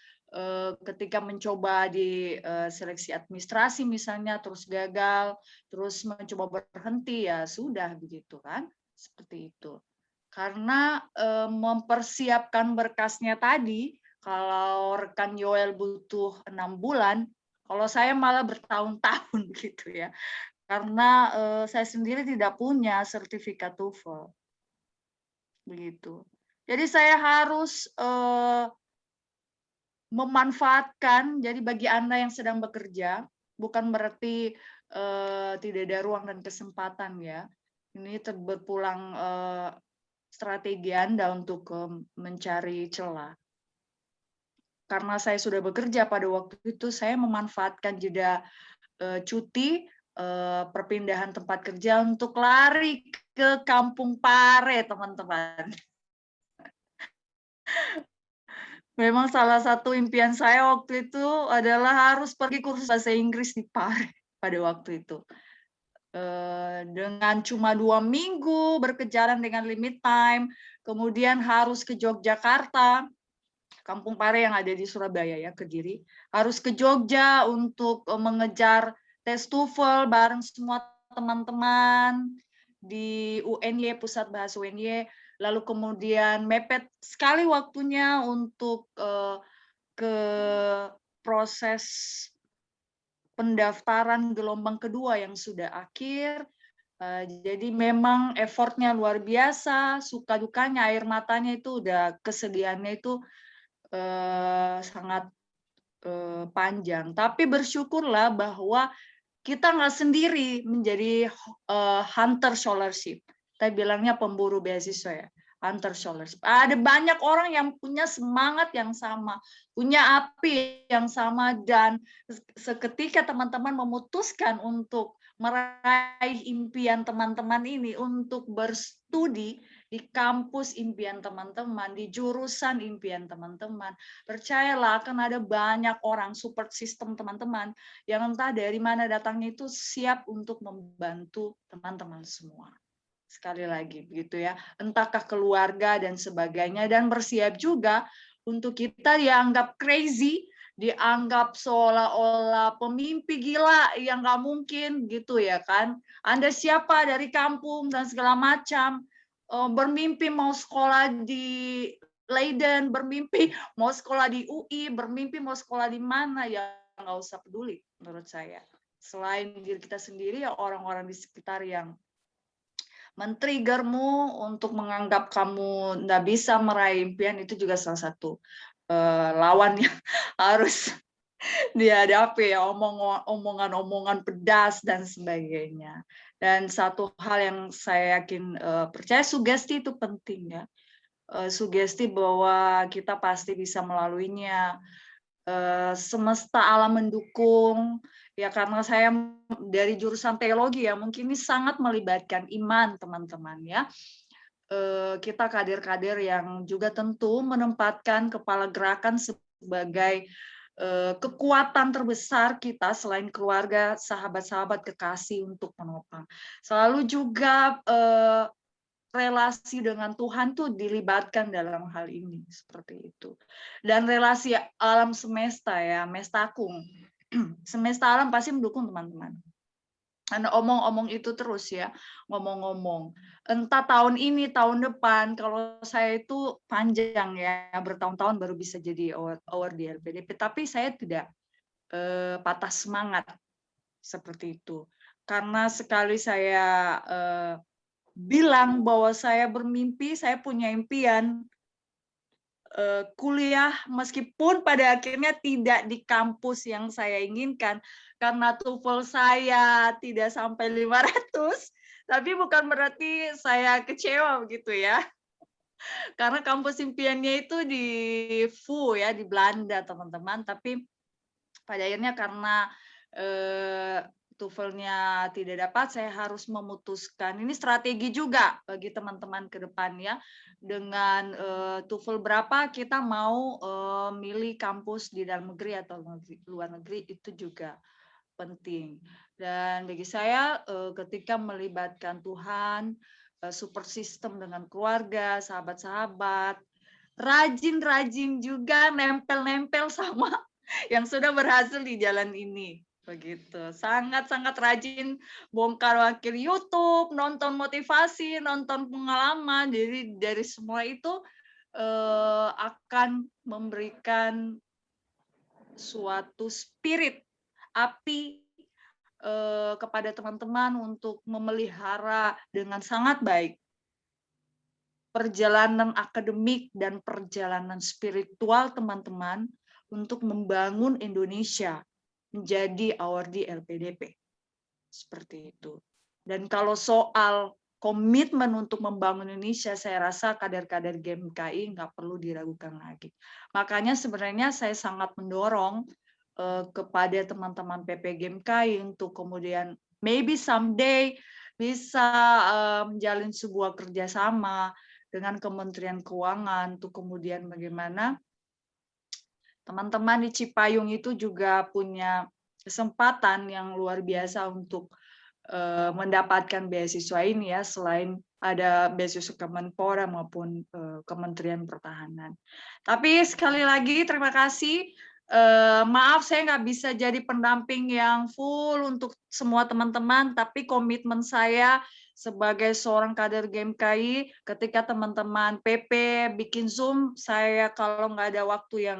Speaker 4: ketika mencoba di seleksi administrasi misalnya, terus gagal, terus mencoba berhenti, ya sudah begitu kan, seperti itu. Karena mempersiapkan berkasnya tadi, kalau rekan Yoel butuh 6 bulan, kalau saya malah bertahun-tahun gitu ya. Karena saya sendiri tidak punya sertifikat TOEFL. Begitu. Jadi saya harus memanfaatkan, jadi bagi Anda yang sedang bekerja, bukan berarti tidak ada ruang dan kesempatan ya. Ini berpulang strategi Anda untuk mencari celah. Karena saya sudah bekerja pada waktu itu, saya memanfaatkan jeda cuti perpindahan tempat kerja untuk lari ke Kampung Pare, teman-teman. Memang salah satu impian saya waktu itu adalah harus pergi kursus bahasa Inggris di Pare pada waktu itu. Dengan cuma 2 minggu berkejaran dengan limit time, kemudian harus ke Yogyakarta, Kampung Pare yang ada di Surabaya ya, Kediri, harus ke Jogja untuk mengejar tes TOEFL bareng semua teman-teman di UNY, Pusat Bahasa UNY, lalu kemudian mepet sekali waktunya untuk ke proses pendaftaran gelombang kedua yang sudah akhir. Jadi memang effortnya luar biasa, suka dukanya, air matanya itu udah, kesedihannya itu sangat panjang. Tapi bersyukurlah bahwa kita nggak sendiri menjadi hunter scholarship. Kita bilangnya pemburu beasiswa ya, hunter scholarship. Ada banyak orang yang punya semangat yang sama, punya api yang sama, dan seketika teman-teman memutuskan untuk meraih impian teman-teman ini untuk berstudi di kampus impian teman-teman, di jurusan impian teman-teman, percayalah akan ada banyak orang support system teman-teman yang entah dari mana datangnya itu siap untuk membantu teman-teman semua. Sekali lagi begitu ya, entahkah keluarga dan sebagainya, dan bersiap juga untuk kita dianggap crazy, dianggap seolah-olah pemimpi gila yang nggak mungkin gitu ya kan. Anda siapa dari kampung dan segala macam, bermimpi mau sekolah di Leiden, bermimpi mau sekolah di UI, bermimpi mau sekolah di mana, ya nggak usah peduli menurut saya. Selain diri kita sendiri, ya orang-orang di sekitar yang men-triggermu untuk menganggap kamu nggak bisa meraih impian, itu juga salah satu lawan yang harus dihadapi ya, omongan-omongan pedas dan sebagainya. Dan satu hal yang saya yakin percaya, sugesti itu penting ya. Sugesti bahwa kita pasti bisa melaluinya. Semesta alam mendukung ya, karena saya dari jurusan teologi ya, mungkin ini sangat melibatkan iman teman-teman ya. Kita kader-kader yang juga tentu menempatkan kepala gerakan sebagai kekuatan terbesar kita selain keluarga, sahabat-sahabat, kekasih untuk menopang. Selalu juga relasi dengan Tuhan tuh dilibatkan dalam hal ini, seperti itu. Dan relasi alam semesta ya, Mestakung. Semesta alam pasti mendukung teman-teman. Karena omong-omong itu terus ya, ngomong-ngomong. Entah tahun ini, tahun depan, kalau saya itu panjang ya, bertahun-tahun baru bisa jadi award di LPDP. Tapi saya tidak patah semangat seperti itu. Karena sekali saya bilang bahwa saya bermimpi, saya punya impian kuliah meskipun pada akhirnya tidak di kampus yang saya inginkan karena TOEFL saya tidak sampai 500, tapi bukan berarti saya kecewa begitu ya. Karena kampus impiannya itu di VU ya, di Belanda teman-teman, tapi pada akhirnya karena TOEFL-nya tidak dapat, saya harus memutuskan. Ini strategi juga bagi teman-teman ke depan ya. Dengan TOEFL berapa kita mau milih kampus di dalam negeri atau luar negeri, itu juga penting. Dan bagi saya ketika melibatkan Tuhan, support system dengan keluarga, sahabat-sahabat, rajin-rajin juga nempel-nempel sama yang sudah berhasil di jalan ini. Begitu, sangat-sangat rajin bongkar wakil YouTube, nonton motivasi, nonton pengalaman. Jadi dari semua itu akan memberikan suatu spirit, api kepada teman-teman untuk memelihara dengan sangat baik perjalanan akademik dan perjalanan spiritual teman-teman untuk membangun Indonesia menjadi awardee LPDP. Seperti itu. Dan kalau soal komitmen untuk membangun Indonesia, saya rasa kader-kader GMKI nggak perlu diragukan lagi. Makanya sebenarnya saya sangat mendorong kepada teman-teman PP GMKI untuk kemudian maybe someday bisa menjalin sebuah kerjasama dengan Kementerian Keuangan untuk kemudian bagaimana teman-teman di Cipayung itu juga punya kesempatan yang luar biasa untuk mendapatkan beasiswa ini ya, selain ada beasiswa Kemenpora maupun Kementerian Pertahanan. Tapi sekali lagi terima kasih. Maaf saya nggak bisa jadi pendamping yang full untuk semua teman-teman, tapi komitmen saya sebagai seorang kader GMKI, ketika teman-teman PP bikin Zoom, saya kalau nggak ada waktu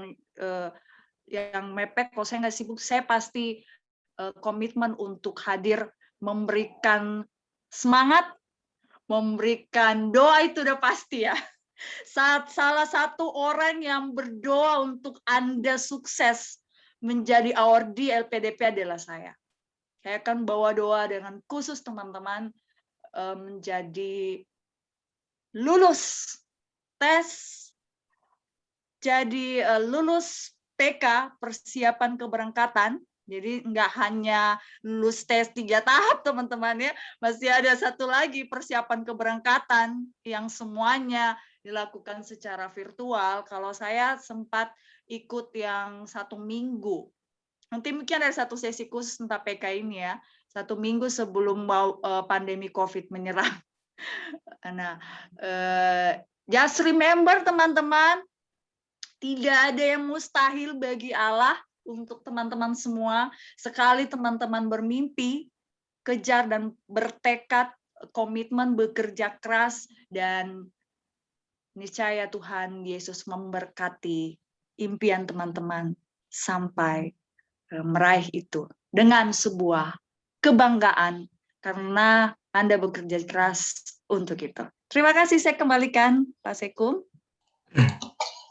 Speaker 4: yang mepet, kalau saya nggak sibuk, saya pasti komitmen untuk hadir, memberikan semangat, memberikan doa, itu udah pasti ya. Salah satu orang yang berdoa untuk Anda sukses menjadi awardee LPDP adalah saya. Saya akan bawa doa dengan khusus teman-teman menjadi lulus tes, jadi lulus PK, persiapan keberangkatan. Jadi nggak hanya lulus tes 3 tahap teman-teman ya, masih ada satu lagi persiapan keberangkatan yang semuanya dilakukan secara virtual. Kalau saya sempat ikut yang 1 minggu. Nanti mungkin ada satu sesi khusus tentang PK ini ya, 1 minggu sebelum pandemi COVID menyerang. Nah, just remember teman-teman, tidak ada yang mustahil bagi Allah. Untuk teman-teman semua, sekali teman-teman bermimpi, kejar dan bertekad, komitmen, bekerja keras, dan niscaya Tuhan Yesus memberkati impian teman-teman sampai meraih itu dengan sebuah kebanggaan karena Anda bekerja keras untuk itu. Terima kasih, saya kembalikan Pak Sekum.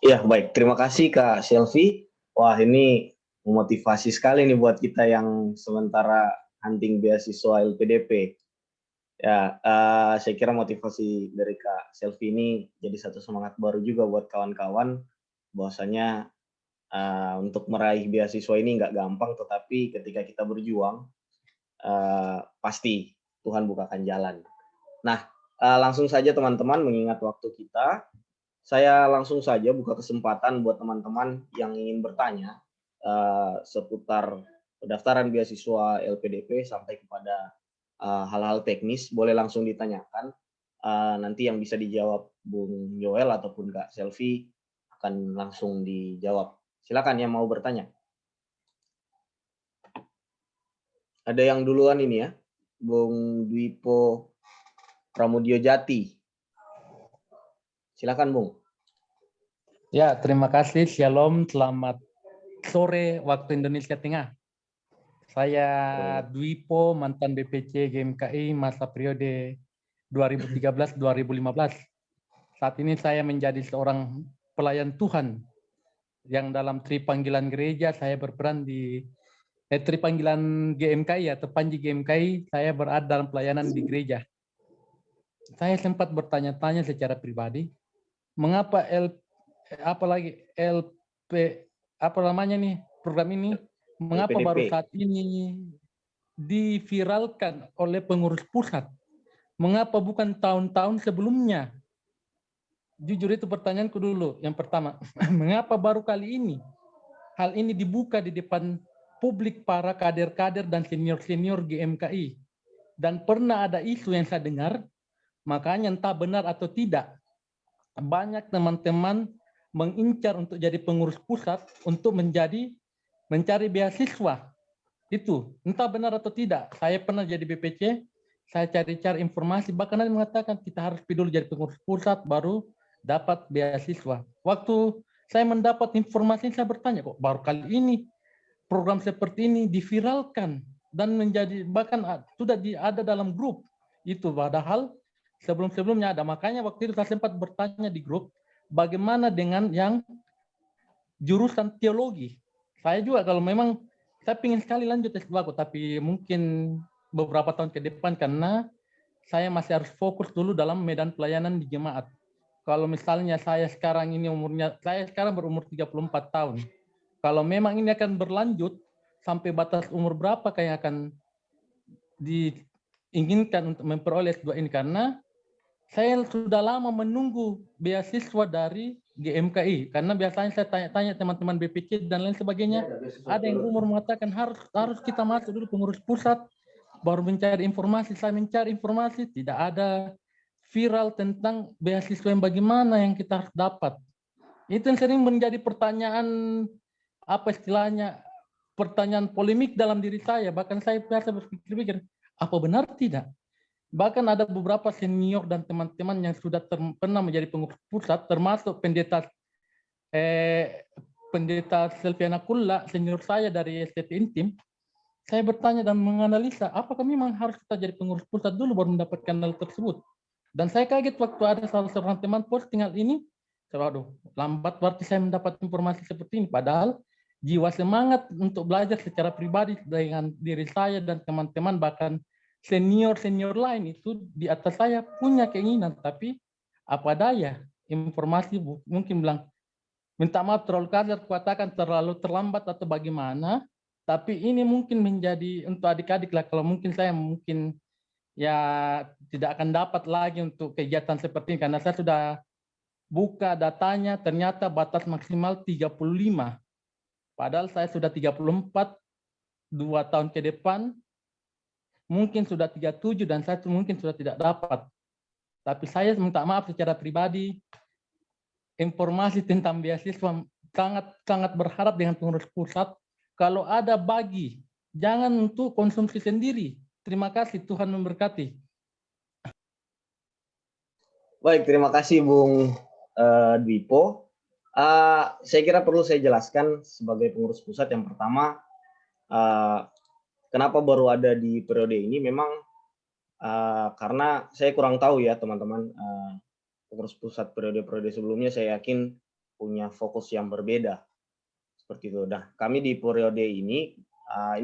Speaker 1: Iya, baik. Terima kasih Kak Selvi. Wah, ini memotivasi sekali nih buat kita yang sementara hunting beasiswa LPDP. Ya, saya kira motivasi dari Kak Selvi ini jadi satu semangat baru juga buat kawan-kawan, bahwasanya untuk meraih beasiswa ini nggak gampang, tetapi ketika kita berjuang, pasti Tuhan bukakan jalan. Nah, langsung saja teman-teman, mengingat waktu kita, saya langsung saja buka kesempatan buat teman-teman yang ingin bertanya seputar pendaftaran beasiswa LPDP sampai kepada hal-hal teknis, boleh langsung ditanyakan. Nanti yang bisa dijawab Bung Joel ataupun Kak Selvi akan langsung dijawab. Silakan yang mau bertanya. Ada yang duluan ini ya. Bung Dwipo Pramudio Jati. Silakan, Bung.
Speaker 5: Ya, terima kasih. Shalom, selamat sore waktu Indonesia Tengah. Saya Dwipo, mantan BPC GMKI masa periode 2013-2015. Saat ini saya menjadi seorang pelayan Tuhan yang dalam tripanggilan gereja saya berperan di tripanggilan GMKI atau Panji GMKI, saya berada dalam pelayanan di gereja. Saya sempat bertanya-tanya secara pribadi, mengapa LP apa namanya nih program ini, mengapa
Speaker 1: LPDP.
Speaker 5: baru saat ini diviralkan oleh pengurus pusat? Mengapa bukan tahun-tahun sebelumnya? Jujur itu pertanyaanku dulu. Yang pertama, mengapa baru kali ini hal ini dibuka di depan publik para kader-kader dan senior-senior GMKI? Dan pernah ada isu yang saya dengar, makanya entah benar atau tidak, banyak teman-teman mengincar untuk jadi pengurus pusat untuk mencari beasiswa. Itu entah benar atau tidak. Saya pernah jadi BPC, saya cari-cari informasi, bahkan ada yang mengatakan kita harus dulu jadi pengurus pusat baru dapat beasiswa. Waktu saya mendapat informasi, saya bertanya, kok baru kali ini program seperti ini diviralkan dan menjadi bahkan sudah ada dalam grup itu, padahal sebelum-sebelumnya ada. Makanya waktu itu saya sempat bertanya di grup, bagaimana dengan yang jurusan teologi? Saya juga kalau memang saya ingin sekali lanjut S2, tapi mungkin beberapa tahun ke depan karena saya masih harus fokus dulu dalam medan pelayanan di jemaat. Kalau misalnya saya sekarang berumur 34 tahun. Kalau memang ini akan berlanjut sampai batas umur berapa kayak akan diinginkan untuk memperoleh S2 ini, karena saya sudah lama menunggu beasiswa dari GMKI, karena biasanya saya tanya-tanya teman-teman BPC dan lain sebagainya, ada yang umur mengatakan harus kita masuk dulu pengurus pusat, baru mencari informasi. Saya mencari informasi, tidak ada viral tentang beasiswa yang bagaimana yang kita harus dapat. Itu yang sering menjadi pertanyaan, apa istilahnya, pertanyaan polemik dalam diri saya. Bahkan saya biasa berpikir-pikir, apa benar tidak? Bahkan ada beberapa senior dan teman-teman yang sudah pernah menjadi pengurus pusat, termasuk pendeta Selviana Kulla, senior saya dari STT Intim. Saya bertanya dan menganalisa, apakah memang harus kita jadi pengurus pusat dulu baru mendapatkan hal tersebut? Dan saya kaget waktu ada salah seorang teman posting hal ini, waduh, lambat berarti saya mendapat informasi seperti ini. Padahal jiwa semangat untuk belajar secara pribadi dengan diri saya dan teman-teman, bahkan senior-senior lain itu di atas saya punya keinginan, tapi apa daya, informasi mungkin bilang, minta maaf terlalu kasar, katakan terlalu terlambat atau bagaimana, tapi ini mungkin menjadi untuk adik-adik lah, kalau mungkin saya mungkin ya tidak akan dapat lagi untuk kegiatan seperti ini, karena saya sudah buka datanya, ternyata batas maksimal 35. Padahal saya sudah 34, 2 tahun ke depan, mungkin sudah 37 dan saya mungkin sudah tidak dapat. Tapi saya minta maaf secara pribadi, informasi tentang beasiswa sangat berharap dengan pengurus pusat, kalau ada bagi, jangan untuk konsumsi sendiri. Terima kasih, Tuhan memberkati.
Speaker 1: Baik, terima kasih Bung Dwipo. Saya kira perlu saya jelaskan sebagai pengurus pusat. Yang pertama, kenapa baru ada di periode ini? Memang karena saya kurang tahu ya teman-teman, pengurus pusat periode-periode sebelumnya saya yakin punya fokus yang berbeda seperti itu. Nah, kami di periode ini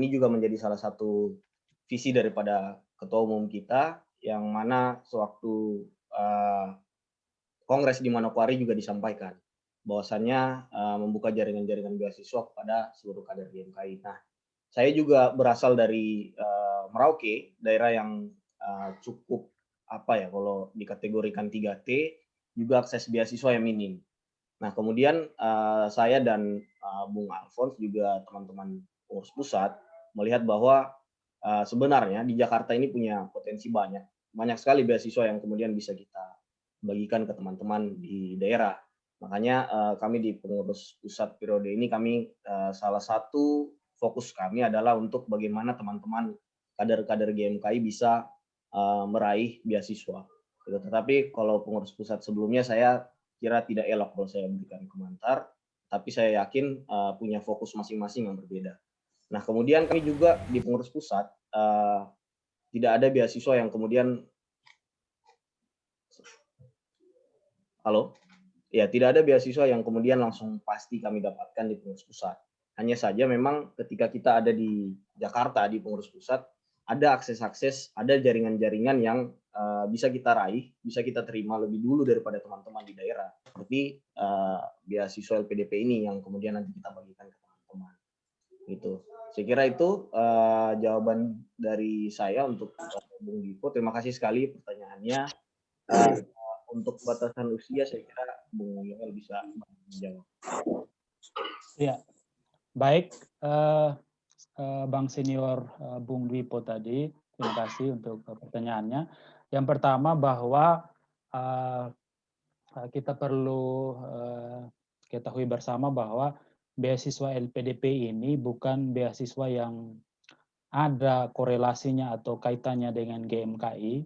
Speaker 1: juga menjadi salah satu visi daripada ketua umum kita, yang mana sewaktu kongres di Manokwari juga disampaikan bahwasannya membuka jaringan-jaringan beasiswa kepada seluruh kader GMKI. Nah, saya juga berasal dari Merauke, daerah yang cukup kalau dikategorikan 3T, juga akses beasiswa yang minim. Nah, kemudian saya dan Bung Alphonse juga teman-teman pengurus pusat melihat bahwa sebenarnya di Jakarta ini punya potensi banyak sekali beasiswa yang kemudian bisa kita bagikan ke teman-teman di daerah. Makanya kami di pengurus pusat periode ini, salah satu fokus kami adalah untuk bagaimana teman-teman kader-kader GMKI bisa meraih beasiswa. Gitu. Tetapi kalau pengurus pusat sebelumnya saya kira tidak elok kalau saya berikan komentar, tapi saya yakin punya fokus masing-masing yang berbeda. Nah, kemudian kami juga di pengurus pusat tidak ada beasiswa yang kemudian tidak ada beasiswa yang kemudian langsung pasti kami dapatkan di pengurus pusat. Hanya saja memang ketika kita ada di Jakarta di pengurus pusat, ada akses-akses, ada jaringan-jaringan yang bisa kita raih, bisa kita terima lebih dulu daripada teman-teman di daerah. Seperti beasiswa LPDP ini yang kemudian nanti kita bagikan ke teman-teman. Gitu. Saya kira itu jawaban dari saya untuk Bung Dipo. Terima kasih sekali pertanyaannya. Untuk batasan usia saya kira Bung Yoel bisa menjawab.
Speaker 2: Ya, baik, Bang Senior Bung Dwipo tadi, terima kasih untuk pertanyaannya. Yang pertama bahwa kita perlu ketahui bersama bahwa beasiswa LPDP ini bukan beasiswa yang ada korelasinya atau kaitannya dengan GMKI.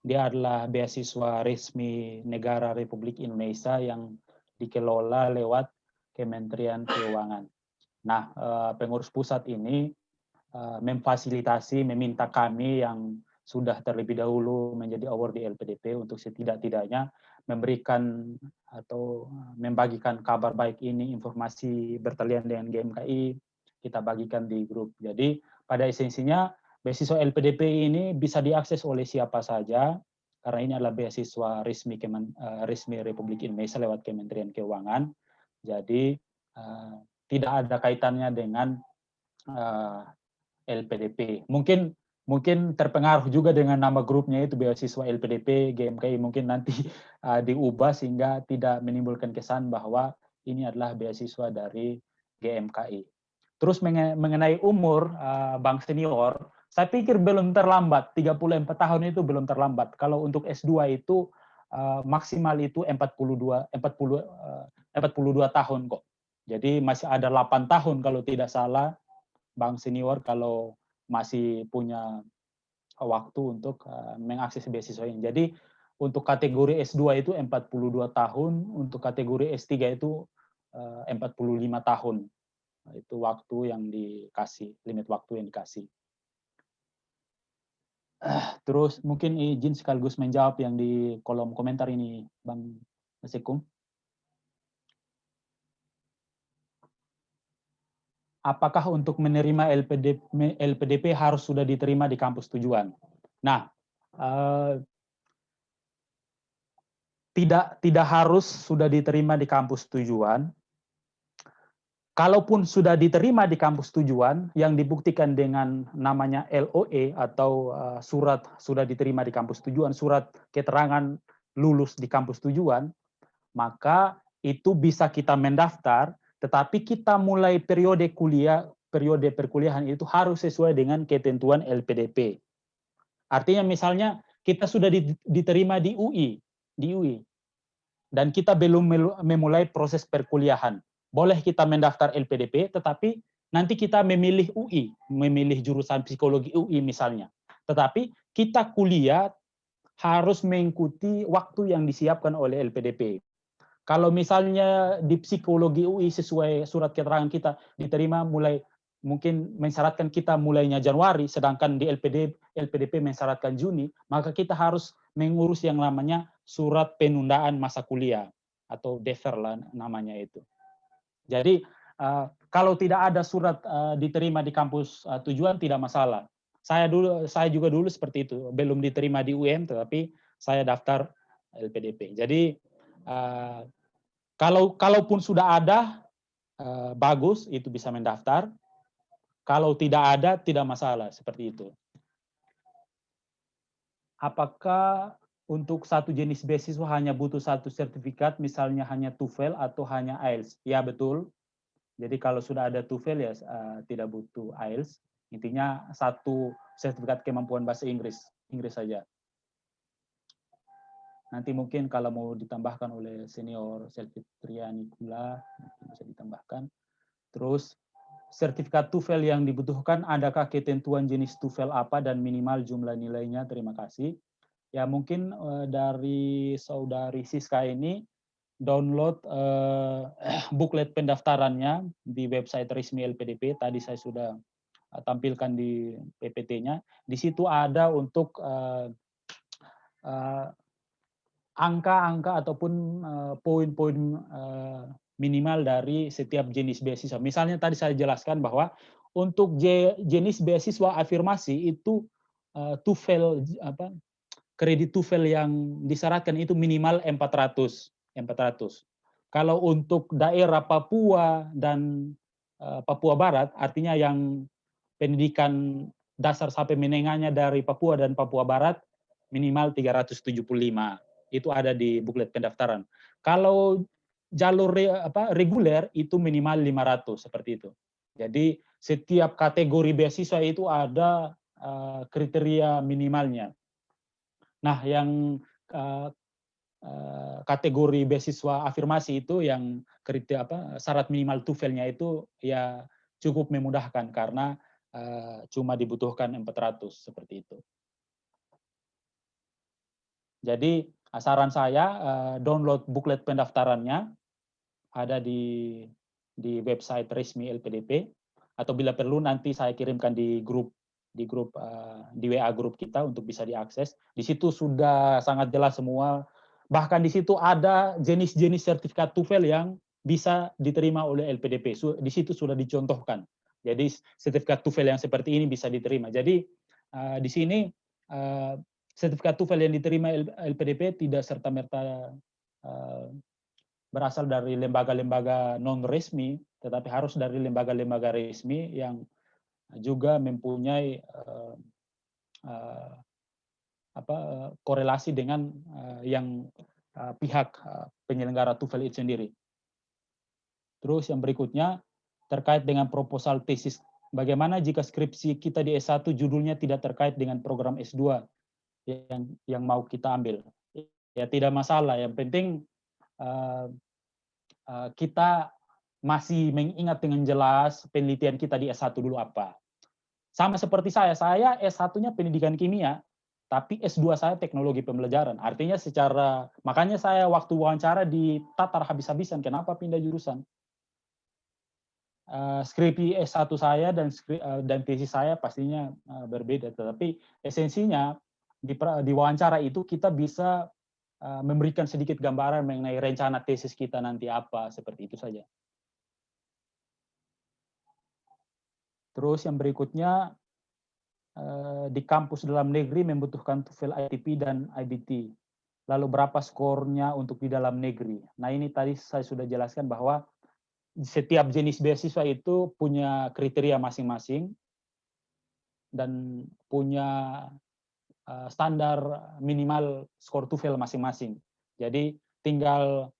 Speaker 2: Dia adalah beasiswa resmi negara Republik Indonesia yang dikelola lewat Kementerian Keuangan. Nah, pengurus pusat ini memfasilitasi, meminta kami yang sudah terlebih dahulu menjadi awardee LPDP untuk setidak-tidaknya memberikan atau membagikan kabar baik ini, informasi bertalian dengan GMKI, kita bagikan di grup. Jadi pada esensinya beasiswa LPDP ini bisa diakses oleh siapa saja, karena ini adalah beasiswa resmi Republik Indonesia lewat Kementerian Keuangan. Jadi tidak ada kaitannya dengan LPDP. Mungkin terpengaruh juga dengan nama grupnya itu beasiswa LPDP, GMKI, mungkin nanti diubah sehingga tidak menimbulkan kesan bahwa ini adalah beasiswa dari GMKI. Terus mengenai umur Bang Senior, saya pikir belum terlambat, 34 tahun itu belum terlambat. Kalau untuk S2 itu maksimal itu 42 tahun kok. Jadi masih ada 8 tahun kalau tidak salah Bang Senior kalau masih punya waktu untuk mengakses beasiswa ini. Jadi untuk kategori S2 itu 42 tahun, untuk kategori S3 itu 45 tahun. Itu waktu yang dikasih, limit waktu yang dikasih. Terus mungkin izin sekaligus menjawab yang di kolom komentar ini, Bang Sekum. Apakah untuk menerima LPDP harus sudah diterima di kampus tujuan? Nah, tidak harus sudah diterima di kampus tujuan. Kalaupun sudah diterima di kampus tujuan, yang dibuktikan dengan namanya LOE atau surat sudah diterima di kampus tujuan, surat keterangan lulus di kampus tujuan, maka itu bisa kita mendaftar, tetapi kita mulai periode perkuliahan itu harus sesuai dengan ketentuan LPDP. Artinya misalnya kita sudah diterima di UI, dan kita belum memulai proses perkuliahan. Boleh kita mendaftar LPDP, tetapi nanti kita memilih UI, memilih jurusan psikologi UI misalnya. Tetapi kita kuliah harus mengikuti waktu yang disiapkan oleh LPDP. Kalau misalnya di psikologi UI sesuai surat keterangan kita diterima mulai mungkin mensyaratkan kita mulainya Januari, sedangkan di LPDP mensyaratkan Juni, maka kita harus mengurus yang namanya surat penundaan masa kuliah atau defer lah namanya itu. Jadi kalau tidak ada surat diterima di kampus tujuan tidak masalah. Saya juga dulu seperti itu, belum diterima di UM tetapi saya daftar LPDP. Jadi kalaupun sudah ada bagus itu bisa mendaftar. Kalau tidak ada tidak masalah seperti itu. Apakah untuk satu jenis beasiswa hanya butuh satu sertifikat, misalnya hanya TOEFL atau hanya IELTS? Ya betul. Jadi kalau sudah ada TOEFL ya tidak butuh IELTS. Intinya satu sertifikat kemampuan bahasa Inggris saja. Nanti mungkin kalau mau ditambahkan oleh senior Selvi Triani pula bisa ditambahkan. Terus sertifikat TOEFL yang dibutuhkan, adakah ketentuan jenis TOEFL apa dan minimal jumlah nilainya? Terima kasih. Ya mungkin dari saudari Siska ini download buklet pendaftarannya di website resmi LPDP. Tadi saya sudah tampilkan di PPT-nya. Di situ ada untuk angka-angka ataupun poin-poin minimal dari setiap jenis beasiswa. Misalnya tadi saya jelaskan bahwa untuk jenis beasiswa afirmasi itu TOEFL kredit TOEFL yang disyaratkan itu minimal 400. Kalau untuk daerah Papua dan Papua Barat, artinya yang pendidikan dasar sampai menengahnya dari Papua dan Papua Barat minimal 375. Itu ada di buklet pendaftaran. Kalau jalur reguler itu minimal 500 seperti itu. Jadi setiap kategori beasiswa itu ada kriteria minimalnya. Nah, yang kategori beasiswa afirmasi itu yang kriteria syarat minimal TOEFL-nya itu ya cukup memudahkan karena cuma dibutuhkan 400 seperti itu. Jadi saran saya download buklet pendaftarannya ada di website resmi LPDP atau bila perlu nanti saya kirimkan di WA grup kita untuk bisa diakses. Di situ sudah sangat jelas semua. Bahkan di situ ada jenis-jenis sertifikat TOEFL yang bisa diterima oleh LPDP. Di situ sudah dicontohkan. Jadi sertifikat TOEFL yang seperti ini bisa diterima. Jadi di sini sertifikat TOEFL yang diterima LPDP tidak serta-merta berasal dari lembaga-lembaga non-resmi, tetapi harus dari lembaga-lembaga resmi yang juga mempunyai korelasi dengan yang pihak penyelenggara TOEFL itu sendiri. Terus yang berikutnya terkait dengan proposal tesis. Bagaimana jika skripsi kita di S1 judulnya tidak terkait dengan program S2 yang mau kita ambil? Ya tidak masalah. Yang penting kita masih mengingat dengan jelas penelitian kita di S1 dulu apa. Sama seperti saya S1-nya pendidikan kimia, tapi S2 saya teknologi pembelajaran. Artinya makanya saya waktu wawancara ditatar habis-habisan, kenapa pindah jurusan? Skripsi S1 saya dan tesis saya pastinya berbeda, tetapi esensinya di wawancara itu kita bisa memberikan sedikit gambaran mengenai rencana tesis kita nanti apa, seperti itu saja. Terus yang berikutnya, di kampus dalam negeri membutuhkan TOEFL ITP dan IBT. Lalu berapa skornya untuk di dalam negeri? Nah ini tadi saya sudah jelaskan bahwa setiap jenis beasiswa itu punya kriteria masing-masing dan punya standar minimal skor TOEFL masing-masing. Jadi tinggal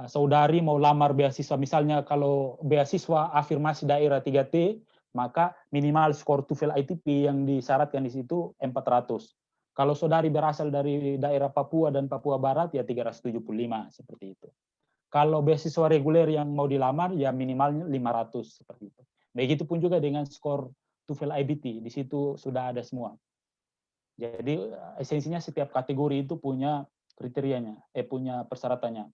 Speaker 2: saudari mau lamar beasiswa, misalnya kalau beasiswa afirmasi daerah 3T, maka minimal skor TOEFL ITP yang disyaratkan di situ 400. Kalau saudari berasal dari daerah Papua dan Papua Barat, ya 375, seperti itu. Kalau beasiswa reguler yang mau dilamar, ya minimalnya 500, seperti itu. Begitupun juga dengan skor TOEFL IBT, di situ sudah ada semua. Jadi esensinya setiap kategori itu punya kriterianya, punya persyaratannya.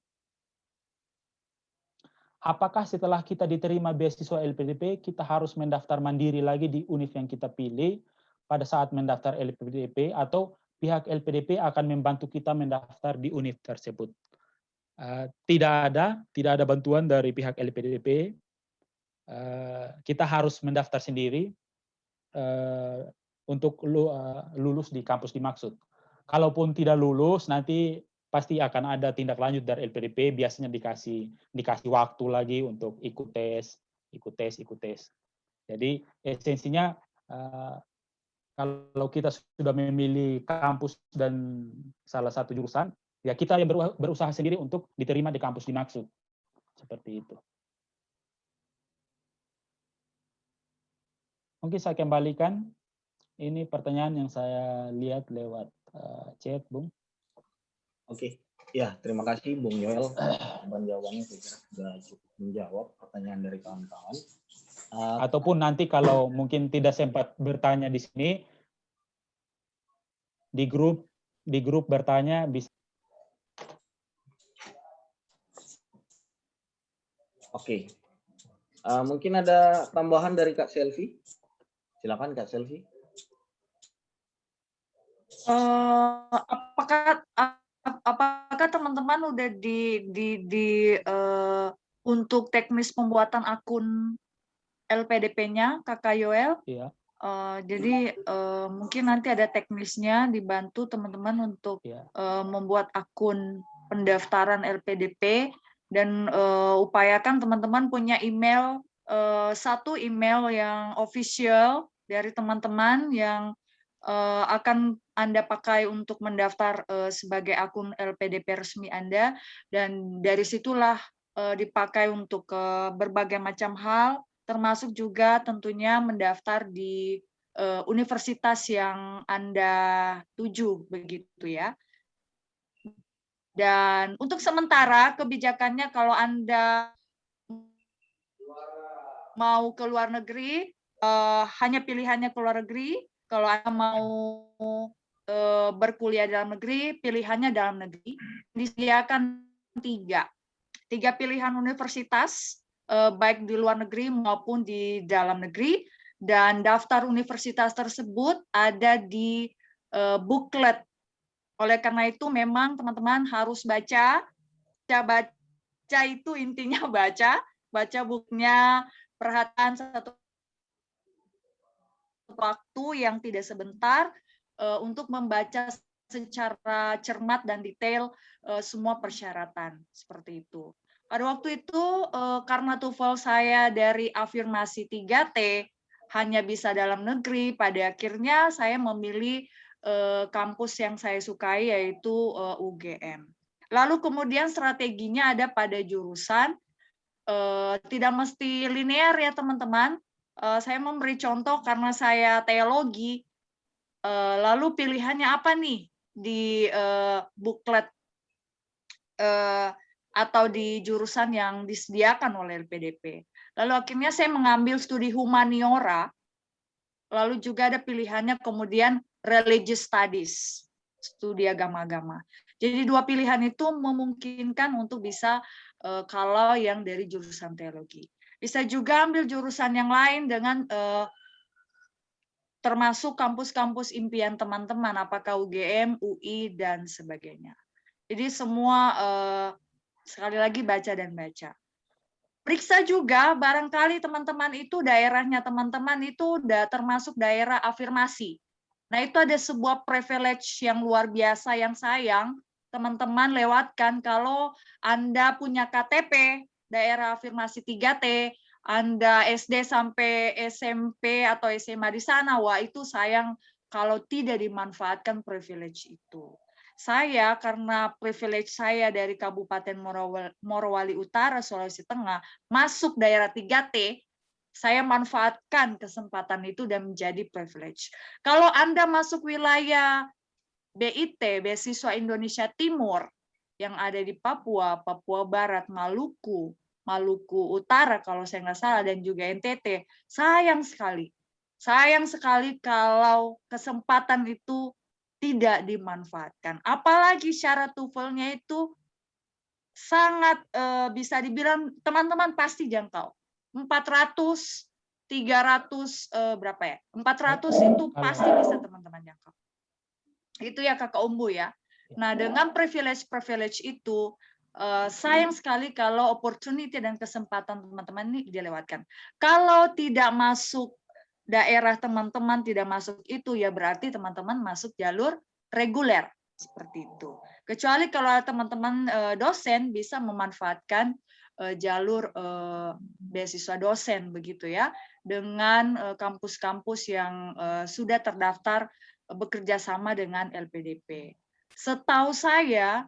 Speaker 2: Apakah setelah kita diterima beasiswa LPDP, kita harus mendaftar mandiri lagi di univ yang kita pilih pada saat mendaftar LPDP, atau pihak LPDP akan membantu kita mendaftar di univ tersebut? Tidak ada bantuan dari pihak LPDP. Kita harus mendaftar sendiri untuk lulus di kampus dimaksud. Kalaupun tidak lulus, nanti pasti akan ada tindak lanjut dari LPDP. Biasanya dikasih waktu lagi untuk ikut tes. Jadi esensinya kalau kita sudah memilih kampus dan salah satu jurusan, ya kita yang berusaha sendiri untuk diterima di kampus dimaksud. Seperti itu. Mungkin saya kembalikan. Ini pertanyaan yang saya lihat lewat chat, Bung.
Speaker 1: Oke. Ya, terima kasih Bung Yoel. Jawabannya saya kira sudah cukup menjawab pertanyaan dari kawan-kawan.
Speaker 2: Ataupun nanti kalau mungkin tidak sempat bertanya di sini, di grup bertanya bisa.
Speaker 1: Oke. Mungkin ada tambahan dari Kak Selvi. Silakan Kak Selvi.
Speaker 4: Apakah teman-teman udah untuk teknis pembuatan akun LPDP-nya Kakak Yoel?
Speaker 2: Iya.
Speaker 4: Jadi mungkin nanti ada teknisnya, dibantu teman-teman untuk membuat akun pendaftaran LPDP, dan upayakan teman-teman punya email, satu email yang official dari teman-teman yang akan Anda pakai untuk mendaftar sebagai akun LPDP resmi Anda, dan dari situlah dipakai untuk berbagai macam hal, termasuk juga tentunya mendaftar di universitas yang Anda tuju, begitu ya. Dan untuk sementara kebijakannya, kalau Anda mau ke luar negeri, hanya pilihannya ke luar negeri. Kalau Anda mau berkuliah dalam negeri, pilihannya dalam negeri. Disediakan tiga pilihan universitas, baik di luar negeri maupun di dalam negeri, dan daftar universitas tersebut ada di booklet. Oleh karena itu memang teman-teman harus baca itu intinya baca bukunya, perhatian satu waktu yang tidak sebentar untuk membaca secara cermat dan detail semua persyaratan seperti itu. Pada waktu itu karena TOEFL saya dari afirmasi 3T hanya bisa dalam negeri, pada akhirnya saya memilih kampus yang saya sukai, yaitu UGM. Lalu kemudian strateginya ada pada jurusan, tidak mesti linear ya teman-teman. Saya memberi contoh karena saya teologi, lalu pilihannya apa nih di booklet atau di jurusan yang disediakan oleh LPDP. Lalu akhirnya saya mengambil studi humaniora, lalu juga ada pilihannya kemudian religious studies, studi agama-agama. Jadi dua pilihan itu memungkinkan untuk bisa kalau yang dari jurusan teologi. Bisa juga ambil jurusan yang lain dengan termasuk kampus-kampus impian teman-teman, apakah UGM, UI, dan sebagainya. Jadi semua sekali lagi baca dan baca. Periksa juga barangkali teman-teman itu daerahnya teman-teman itu udah termasuk daerah afirmasi. Nah, itu ada sebuah privilege yang luar biasa yang sayang teman-teman lewatkan kalau Anda punya KTP daerah afirmasi 3T, Anda SD sampai SMP atau SMA di sana, wah itu sayang kalau tidak dimanfaatkan privilege itu. Saya karena privilege saya dari Kabupaten Morowali Utara, Sulawesi Tengah, masuk daerah 3T, saya manfaatkan kesempatan itu dan menjadi privilege. Kalau Anda masuk wilayah BIT, Beasiswa Indonesia Timur, yang ada di Papua, Papua Barat, Maluku, Maluku Utara kalau saya nggak salah, dan juga NTT, sayang sekali. Sayang sekali kalau kesempatan itu tidak dimanfaatkan. Apalagi syarat TOEFL-nya itu sangat bisa dibilang teman-teman pasti jangkau. 400, 300 berapa ya? 400 itu pasti bisa teman-teman jangkau. Itu ya Kakak Umbu ya. Nah, dengan privilege itu sayang sekali kalau opportunity dan kesempatan teman-teman ini dilewatkan. Kalau tidak masuk daerah teman-teman, tidak masuk itu, ya berarti teman-teman masuk jalur reguler seperti itu. Kecuali kalau teman-teman dosen bisa memanfaatkan jalur beasiswa dosen begitu ya, dengan kampus-kampus yang sudah terdaftar bekerja sama dengan LPDP. Setahu saya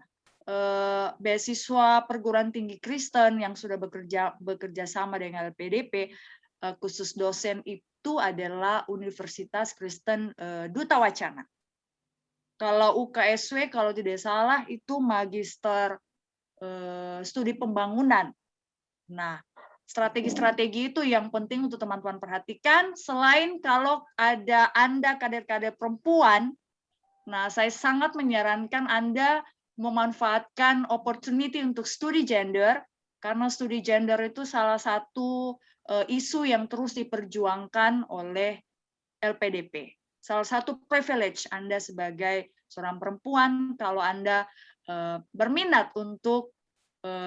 Speaker 4: beasiswa perguruan tinggi Kristen yang sudah bekerja sama dengan LPDP khusus dosen itu adalah Universitas Kristen Duta Wacana. Kalau UKSW kalau tidak salah itu magister studi pembangunan. Nah, Strategi-strategi itu yang penting untuk teman-teman perhatikan. Selain kalau ada Anda kader-kader perempuan, nah saya sangat menyarankan Anda memanfaatkan opportunity untuk studi gender, karena studi gender itu salah satu isu yang terus diperjuangkan oleh LPDP. Salah satu privilege Anda sebagai seorang perempuan, kalau Anda berminat untuk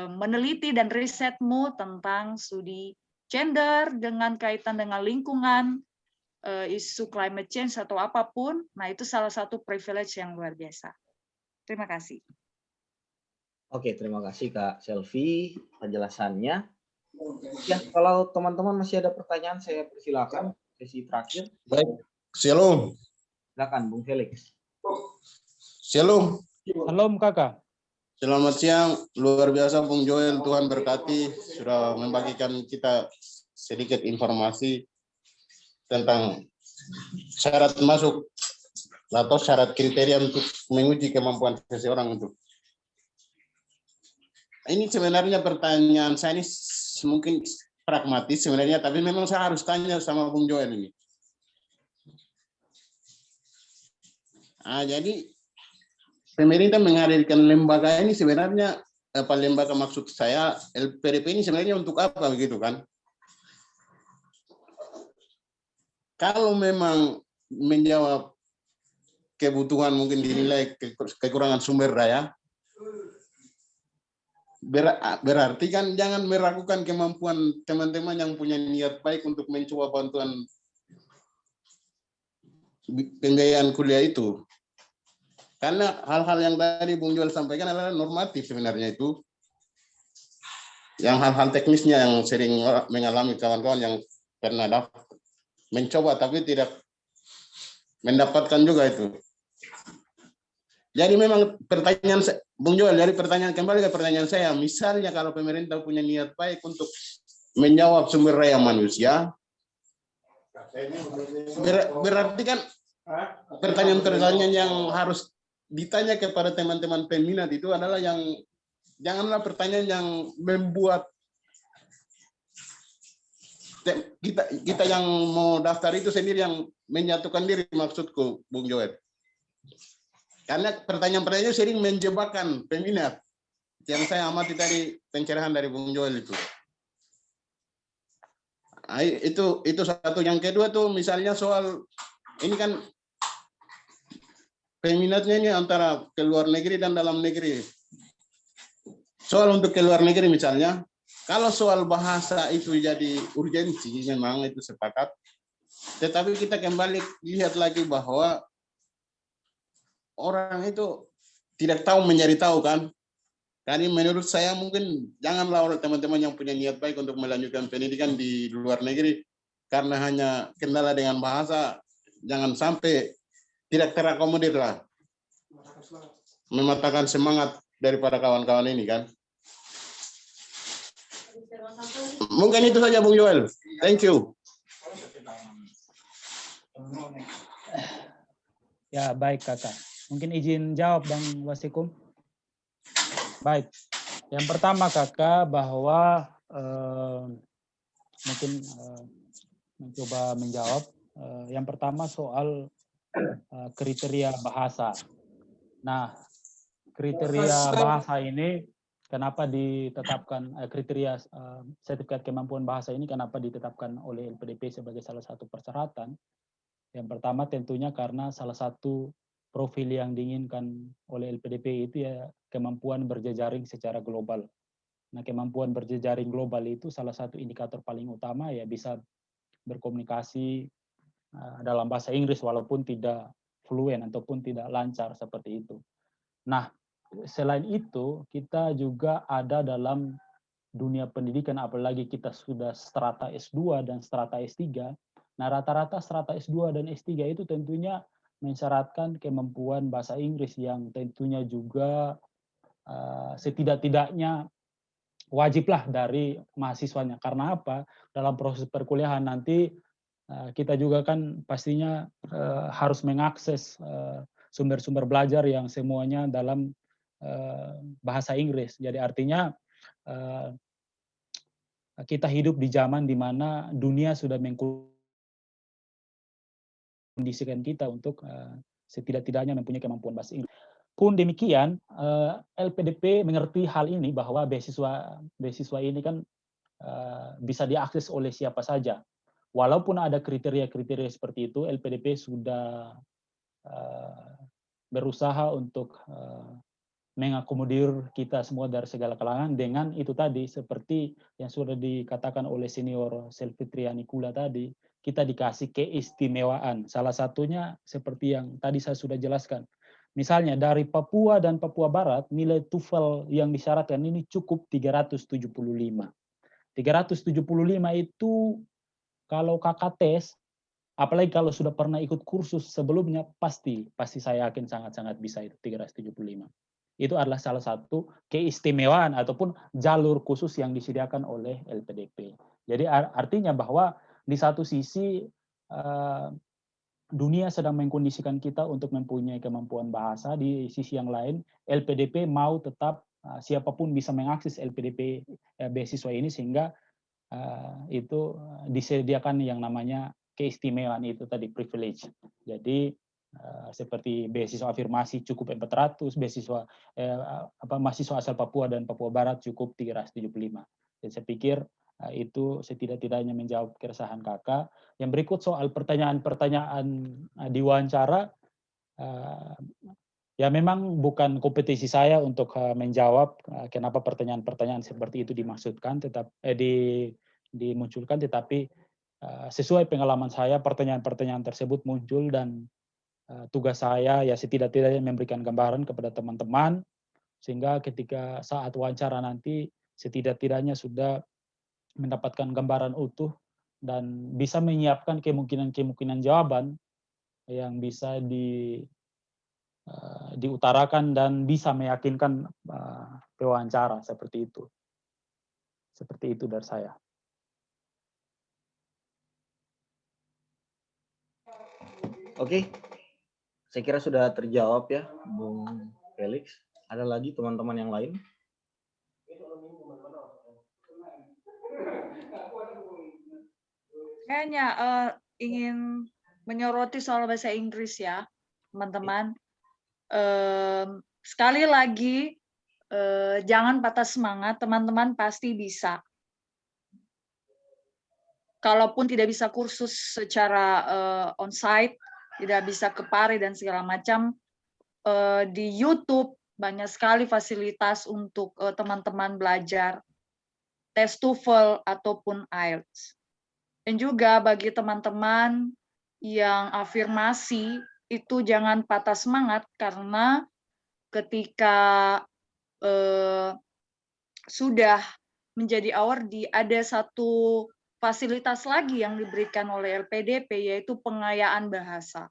Speaker 4: meneliti dan risetmu tentang studi gender dengan kaitan dengan lingkungan, isu climate change atau apapun, nah itu salah satu privilege yang luar biasa. Terima kasih.
Speaker 1: Oke, terima kasih Kak Selvi penjelasannya. Ya, kalau teman-teman masih ada pertanyaan, saya persilakan sesi terakhir.
Speaker 6: Baik, Shalom.
Speaker 1: Silakan, Bung Felix.
Speaker 6: Shalom.
Speaker 2: Salam kakak.
Speaker 6: Selamat siang, luar biasa Bung Joel, Tuhan berkati sudah membagikan kita sedikit informasi tentang syarat masuk atau syarat kriteria untuk menguji kemampuan seseorang itu. Ini sebenarnya pertanyaan saya ini mungkin pragmatis sebenarnya, tapi memang saya harus tanya sama Bung Joel ini. Jadi pemerintah menghadirkan lembaga ini sebenarnya apa lembaga maksud saya LPDP ini sebenarnya untuk apa begitu kan? Kalau memang menjawab kebutuhan mungkin dinilai kekurangan sumber daya, berarti kan jangan meragukan kemampuan teman-teman yang punya niat baik untuk mencoba bantuan pembiayaan kuliah itu. Karena hal-hal yang tadi Bung Joel sampaikan adalah normatif sebenarnya itu. Yang hal-hal teknisnya yang sering mengalami kawan-kawan yang pernah mencoba tapi tidak mendapatkan juga itu. Jadi memang pertanyaan Bung Joel, dari pertanyaan kembali ke pertanyaan saya, misalnya kalau pemerintah punya niat baik untuk menjawab sumber daya manusia, berarti kan pertanyaan-pertanyaan yang harus ditanya kepada teman-teman peminat itu adalah yang janganlah pertanyaan yang membuat kita yang mau daftar itu sendiri yang menyatukan diri, maksudku Bung Joel. Karena pertanyaan-pertanyaan itu sering menjebakkan peminat. Yang saya amati tadi pencerahan dari Bung Joel itu. Itu satu. Yang kedua tuh misalnya soal ini kan peminatnya ini antara ke luar negeri dan dalam negeri. Soal untuk ke luar negeri misalnya, kalau soal bahasa itu jadi urgensi, memang itu sepakat. Tetapi kita kembali lihat lagi bahwa orang itu tidak tahu mencari tahu kan. Karena menurut saya mungkin janganlah orang teman-teman yang punya niat baik untuk melanjutkan pendidikan di luar negeri karena hanya kendala dengan bahasa, jangan sampai tidak terakomodir lah, mematahkan semangat daripada kawan-kawan ini kan. Mungkin itu saja Bung Joel. Thank you.
Speaker 2: Ya baik kakak. Mungkin izin jawab Bang Wasikum. Baik. Yang pertama kakak bahwa mungkin mencoba menjawab. Yang pertama soal kriteria bahasa. Nah, kriteria bahasa ini kenapa ditetapkan kriteria sertifikat kemampuan bahasa ini kenapa ditetapkan oleh LPDP sebagai salah satu persyaratan? Yang pertama tentunya karena salah satu profil yang diinginkan oleh LPDP itu ya kemampuan berjejaring secara global. Nah, kemampuan berjejaring global itu salah satu indikator paling utama ya bisa berkomunikasi dalam bahasa Inggris walaupun tidak fluent ataupun tidak lancar seperti itu. Nah, selain itu kita juga ada dalam dunia pendidikan, apalagi kita sudah strata S2 dan strata S3. Nah, rata-rata strata S2 dan S3 itu tentunya mensyaratkan kemampuan bahasa Inggris yang tentunya juga setidak-tidaknya wajiblah dari mahasiswanya. Karena apa? Dalam proses perkuliahan nanti kita juga kan pastinya harus mengakses sumber-sumber belajar yang semuanya dalam bahasa Inggris. Jadi artinya kita hidup di zaman di mana dunia sudah mengkondisikan kita untuk setidak-tidaknya mempunyai kemampuan bahasa Inggris. Pun demikian, LPDP mengerti hal ini bahwa beasiswa ini kan bisa diakses oleh siapa saja. Walaupun ada kriteria-kriteria seperti itu, LPDP sudah berusaha untuk mengakomodir kita semua dari segala kalangan dengan itu tadi, seperti yang sudah dikatakan oleh senior Selvitriani Kula tadi, kita dikasih keistimewaan. Salah satunya seperti yang tadi saya sudah jelaskan. Misalnya dari Papua dan Papua Barat, nilai TOEFL yang disyaratkan ini cukup 375. 375 itu kalau kakak tes, apalagi kalau sudah pernah ikut kursus sebelumnya, pasti saya yakin sangat-sangat bisa itu 375. Itu adalah salah satu keistimewaan ataupun jalur khusus yang disediakan oleh LPDP. Jadi artinya bahwa di satu sisi dunia sedang mengkondisikan kita untuk mempunyai kemampuan bahasa, di sisi yang lain LPDP mau tetap siapapun bisa mengakses LPDP beasiswa ini, sehingga itu disediakan yang namanya keistimewaan itu tadi, privilege. Jadi seperti beasiswa afirmasi cukup 400, beasiswa mahasiswa asal Papua dan Papua Barat cukup 375. Dan saya pikir itu setidak-tidaknya menjawab keresahan kakak. Yang berikut soal pertanyaan-pertanyaan di wawancara, ya memang bukan kompetisi saya untuk menjawab kenapa pertanyaan-pertanyaan seperti itu dimaksudkan, dimunculkan, tetapi sesuai pengalaman saya pertanyaan-pertanyaan tersebut muncul, dan tugas saya ya setidak-tidaknya memberikan gambaran kepada teman-teman, sehingga ketika saat wawancara nanti setidak-tidaknya sudah mendapatkan gambaran utuh dan bisa menyiapkan kemungkinan jawaban yang bisa diutarakan dan bisa meyakinkan pewawancara, seperti itu. Seperti itu dari saya.
Speaker 1: Oke. Saya kira sudah terjawab ya, Bung Felix. Ada lagi teman-teman yang lain?
Speaker 4: Kayaknya ingin menyoroti soal bahasa Inggris ya, teman-teman. Sekali lagi, jangan patah semangat, teman-teman pasti bisa. Kalaupun tidak bisa kursus secara on-site, tidak bisa ke Pare dan segala macam, di YouTube banyak sekali fasilitas untuk teman-teman belajar tes TOEFL ataupun IELTS. Dan juga bagi teman-teman yang afirmasi, itu jangan patah semangat, karena ketika sudah menjadi awardee, ada satu fasilitas lagi yang diberikan oleh LPDP, yaitu pengayaan bahasa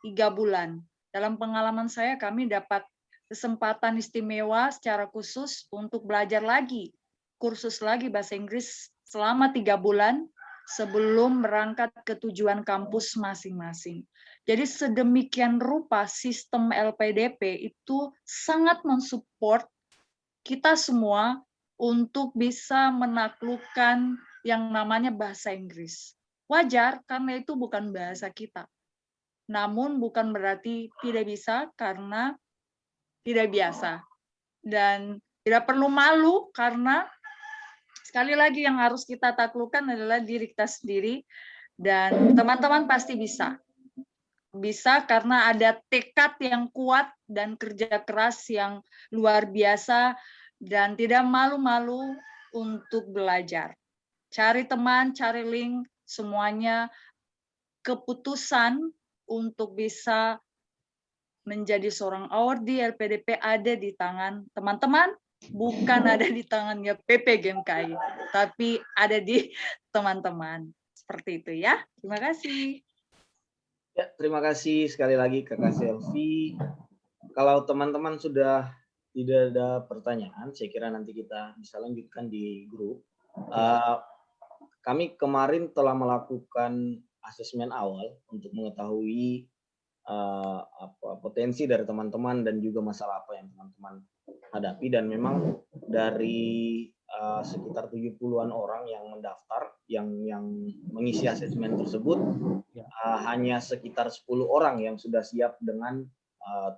Speaker 4: 3 bulan. Dalam pengalaman saya, kami dapat kesempatan istimewa secara khusus untuk belajar lagi, kursus lagi bahasa Inggris selama 3 bulan sebelum berangkat ke tujuan kampus masing-masing. Jadi sedemikian rupa sistem LPDP itu sangat mensupport kita semua untuk bisa menaklukkan yang namanya bahasa Inggris. Wajar, karena itu bukan bahasa kita. Namun bukan berarti tidak bisa, karena tidak biasa. Dan tidak perlu malu, karena sekali lagi yang harus kita taklukkan adalah diri kita sendiri, dan teman-teman pasti bisa. Bisa karena ada tekad yang kuat dan kerja keras yang luar biasa, dan tidak malu-malu untuk belajar. Cari teman, cari link, semuanya keputusan untuk bisa menjadi seorang awardee LPDP ada di tangan teman-teman, bukan ada di tangannya PP GMKI, tapi ada di teman-teman. Seperti itu ya. Terima kasih.
Speaker 1: Ya, terima kasih sekali lagi Kakak Selvi. Kalau teman-teman sudah tidak ada pertanyaan, saya kira nanti kita bisa lanjutkan di grup. Kami kemarin telah melakukan asesmen awal untuk mengetahui potensi dari teman-teman dan juga masalah apa yang teman-teman hadapi, dan memang dari sekitar 70-an orang yang mendaftar, yang mengisi asesmen tersebut,
Speaker 2: Ya.
Speaker 1: hanya sekitar 10 orang yang sudah siap dengan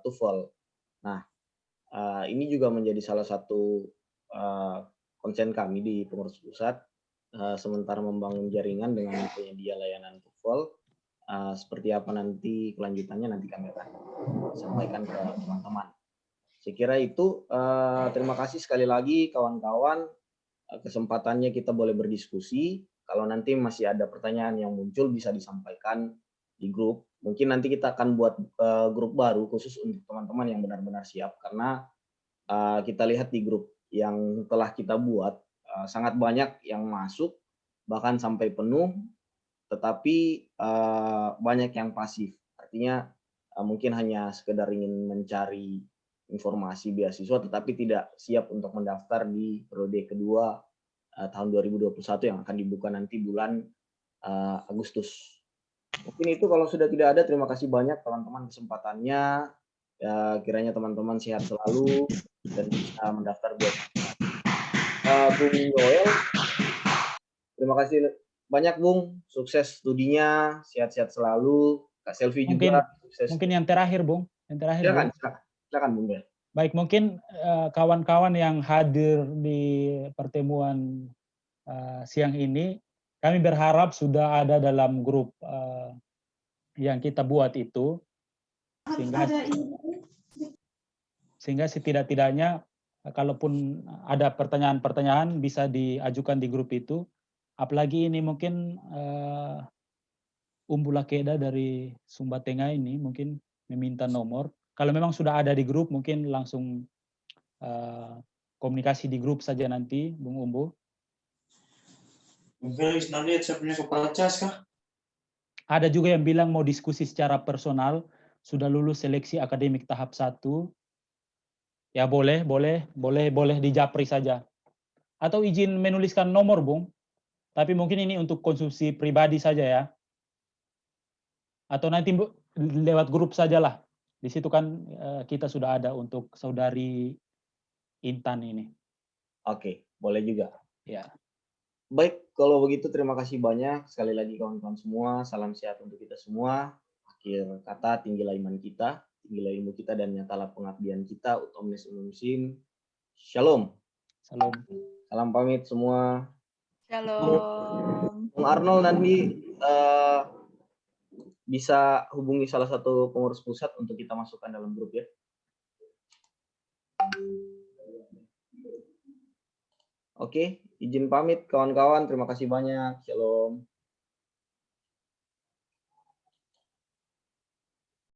Speaker 1: TOEFL. Nah, ini juga menjadi salah satu konsen kami di pengurus pusat, sementara membangun jaringan dengan penyedia layanan TOEFL. Seperti apa nanti kelanjutannya nanti kami akan sampaikan ke teman-teman. Saya kira itu. Terima kasih sekali lagi kawan-kawan, kesempatannya kita boleh berdiskusi. Kalau nanti masih ada pertanyaan yang muncul bisa disampaikan di grup. Mungkin nanti kita akan buat grup baru khusus untuk teman-teman yang benar-benar siap, karena kita lihat di grup yang telah kita buat sangat banyak yang masuk bahkan sampai penuh, tetapi banyak yang pasif. Artinya mungkin hanya sekedar ingin mencari informasi beasiswa tetapi tidak siap untuk mendaftar di periode kedua tahun 2021 yang akan dibuka nanti bulan Agustus. Mungkin itu kalau sudah tidak ada. Terima kasih banyak teman-teman kesempatannya. Ya, kiranya teman-teman sehat selalu dan bisa mendaftar buat Bung Joel. Terima kasih banyak Bung, sukses studinya, sehat-sehat selalu. Kak Selvi juga sukses.
Speaker 2: Mungkin yang terakhir Bung,
Speaker 1: Silakan, silakan Bung Joel.
Speaker 2: Baik, mungkin kawan-kawan yang hadir di pertemuan siang ini, kami berharap sudah ada dalam grup yang kita buat itu, sehingga setidak-tidaknya kalaupun ada pertanyaan-pertanyaan bisa diajukan di grup itu. Apalagi ini mungkin Umbula Keda dari Sumba Tengah ini mungkin meminta nomor. Kalau memang sudah ada di grup, mungkin langsung komunikasi di grup saja nanti, Bung Umbu.
Speaker 7: Felix, nanti saya punya kepala cas kah?
Speaker 2: Ada juga yang bilang mau diskusi secara personal, sudah lulus seleksi akademik tahap 1. Ya boleh di Japri saja. Atau izin menuliskan nomor, Bung. Tapi mungkin ini untuk konsumsi pribadi saja ya. Atau nanti lewat grup sajalah. Di situ kan kita sudah ada untuk saudari Intan ini.
Speaker 1: Oke, boleh juga.
Speaker 2: Ya.
Speaker 1: Baik, kalau begitu terima kasih banyak. Sekali lagi kawan-kawan semua, salam sehat untuk kita semua. Akhir kata, tinggilah iman kita, tinggilah ilmu kita, dan nyatalah pengabdian kita. Ut omnes unum sim. Shalom.
Speaker 2: Salam.
Speaker 1: Salam pamit semua.
Speaker 4: Shalom.
Speaker 1: Bung Arnold nanti bisa hubungi salah satu pengurus pusat untuk kita masukkan dalam grup ya. Oke, izin pamit kawan-kawan. Terima kasih banyak. Shalom.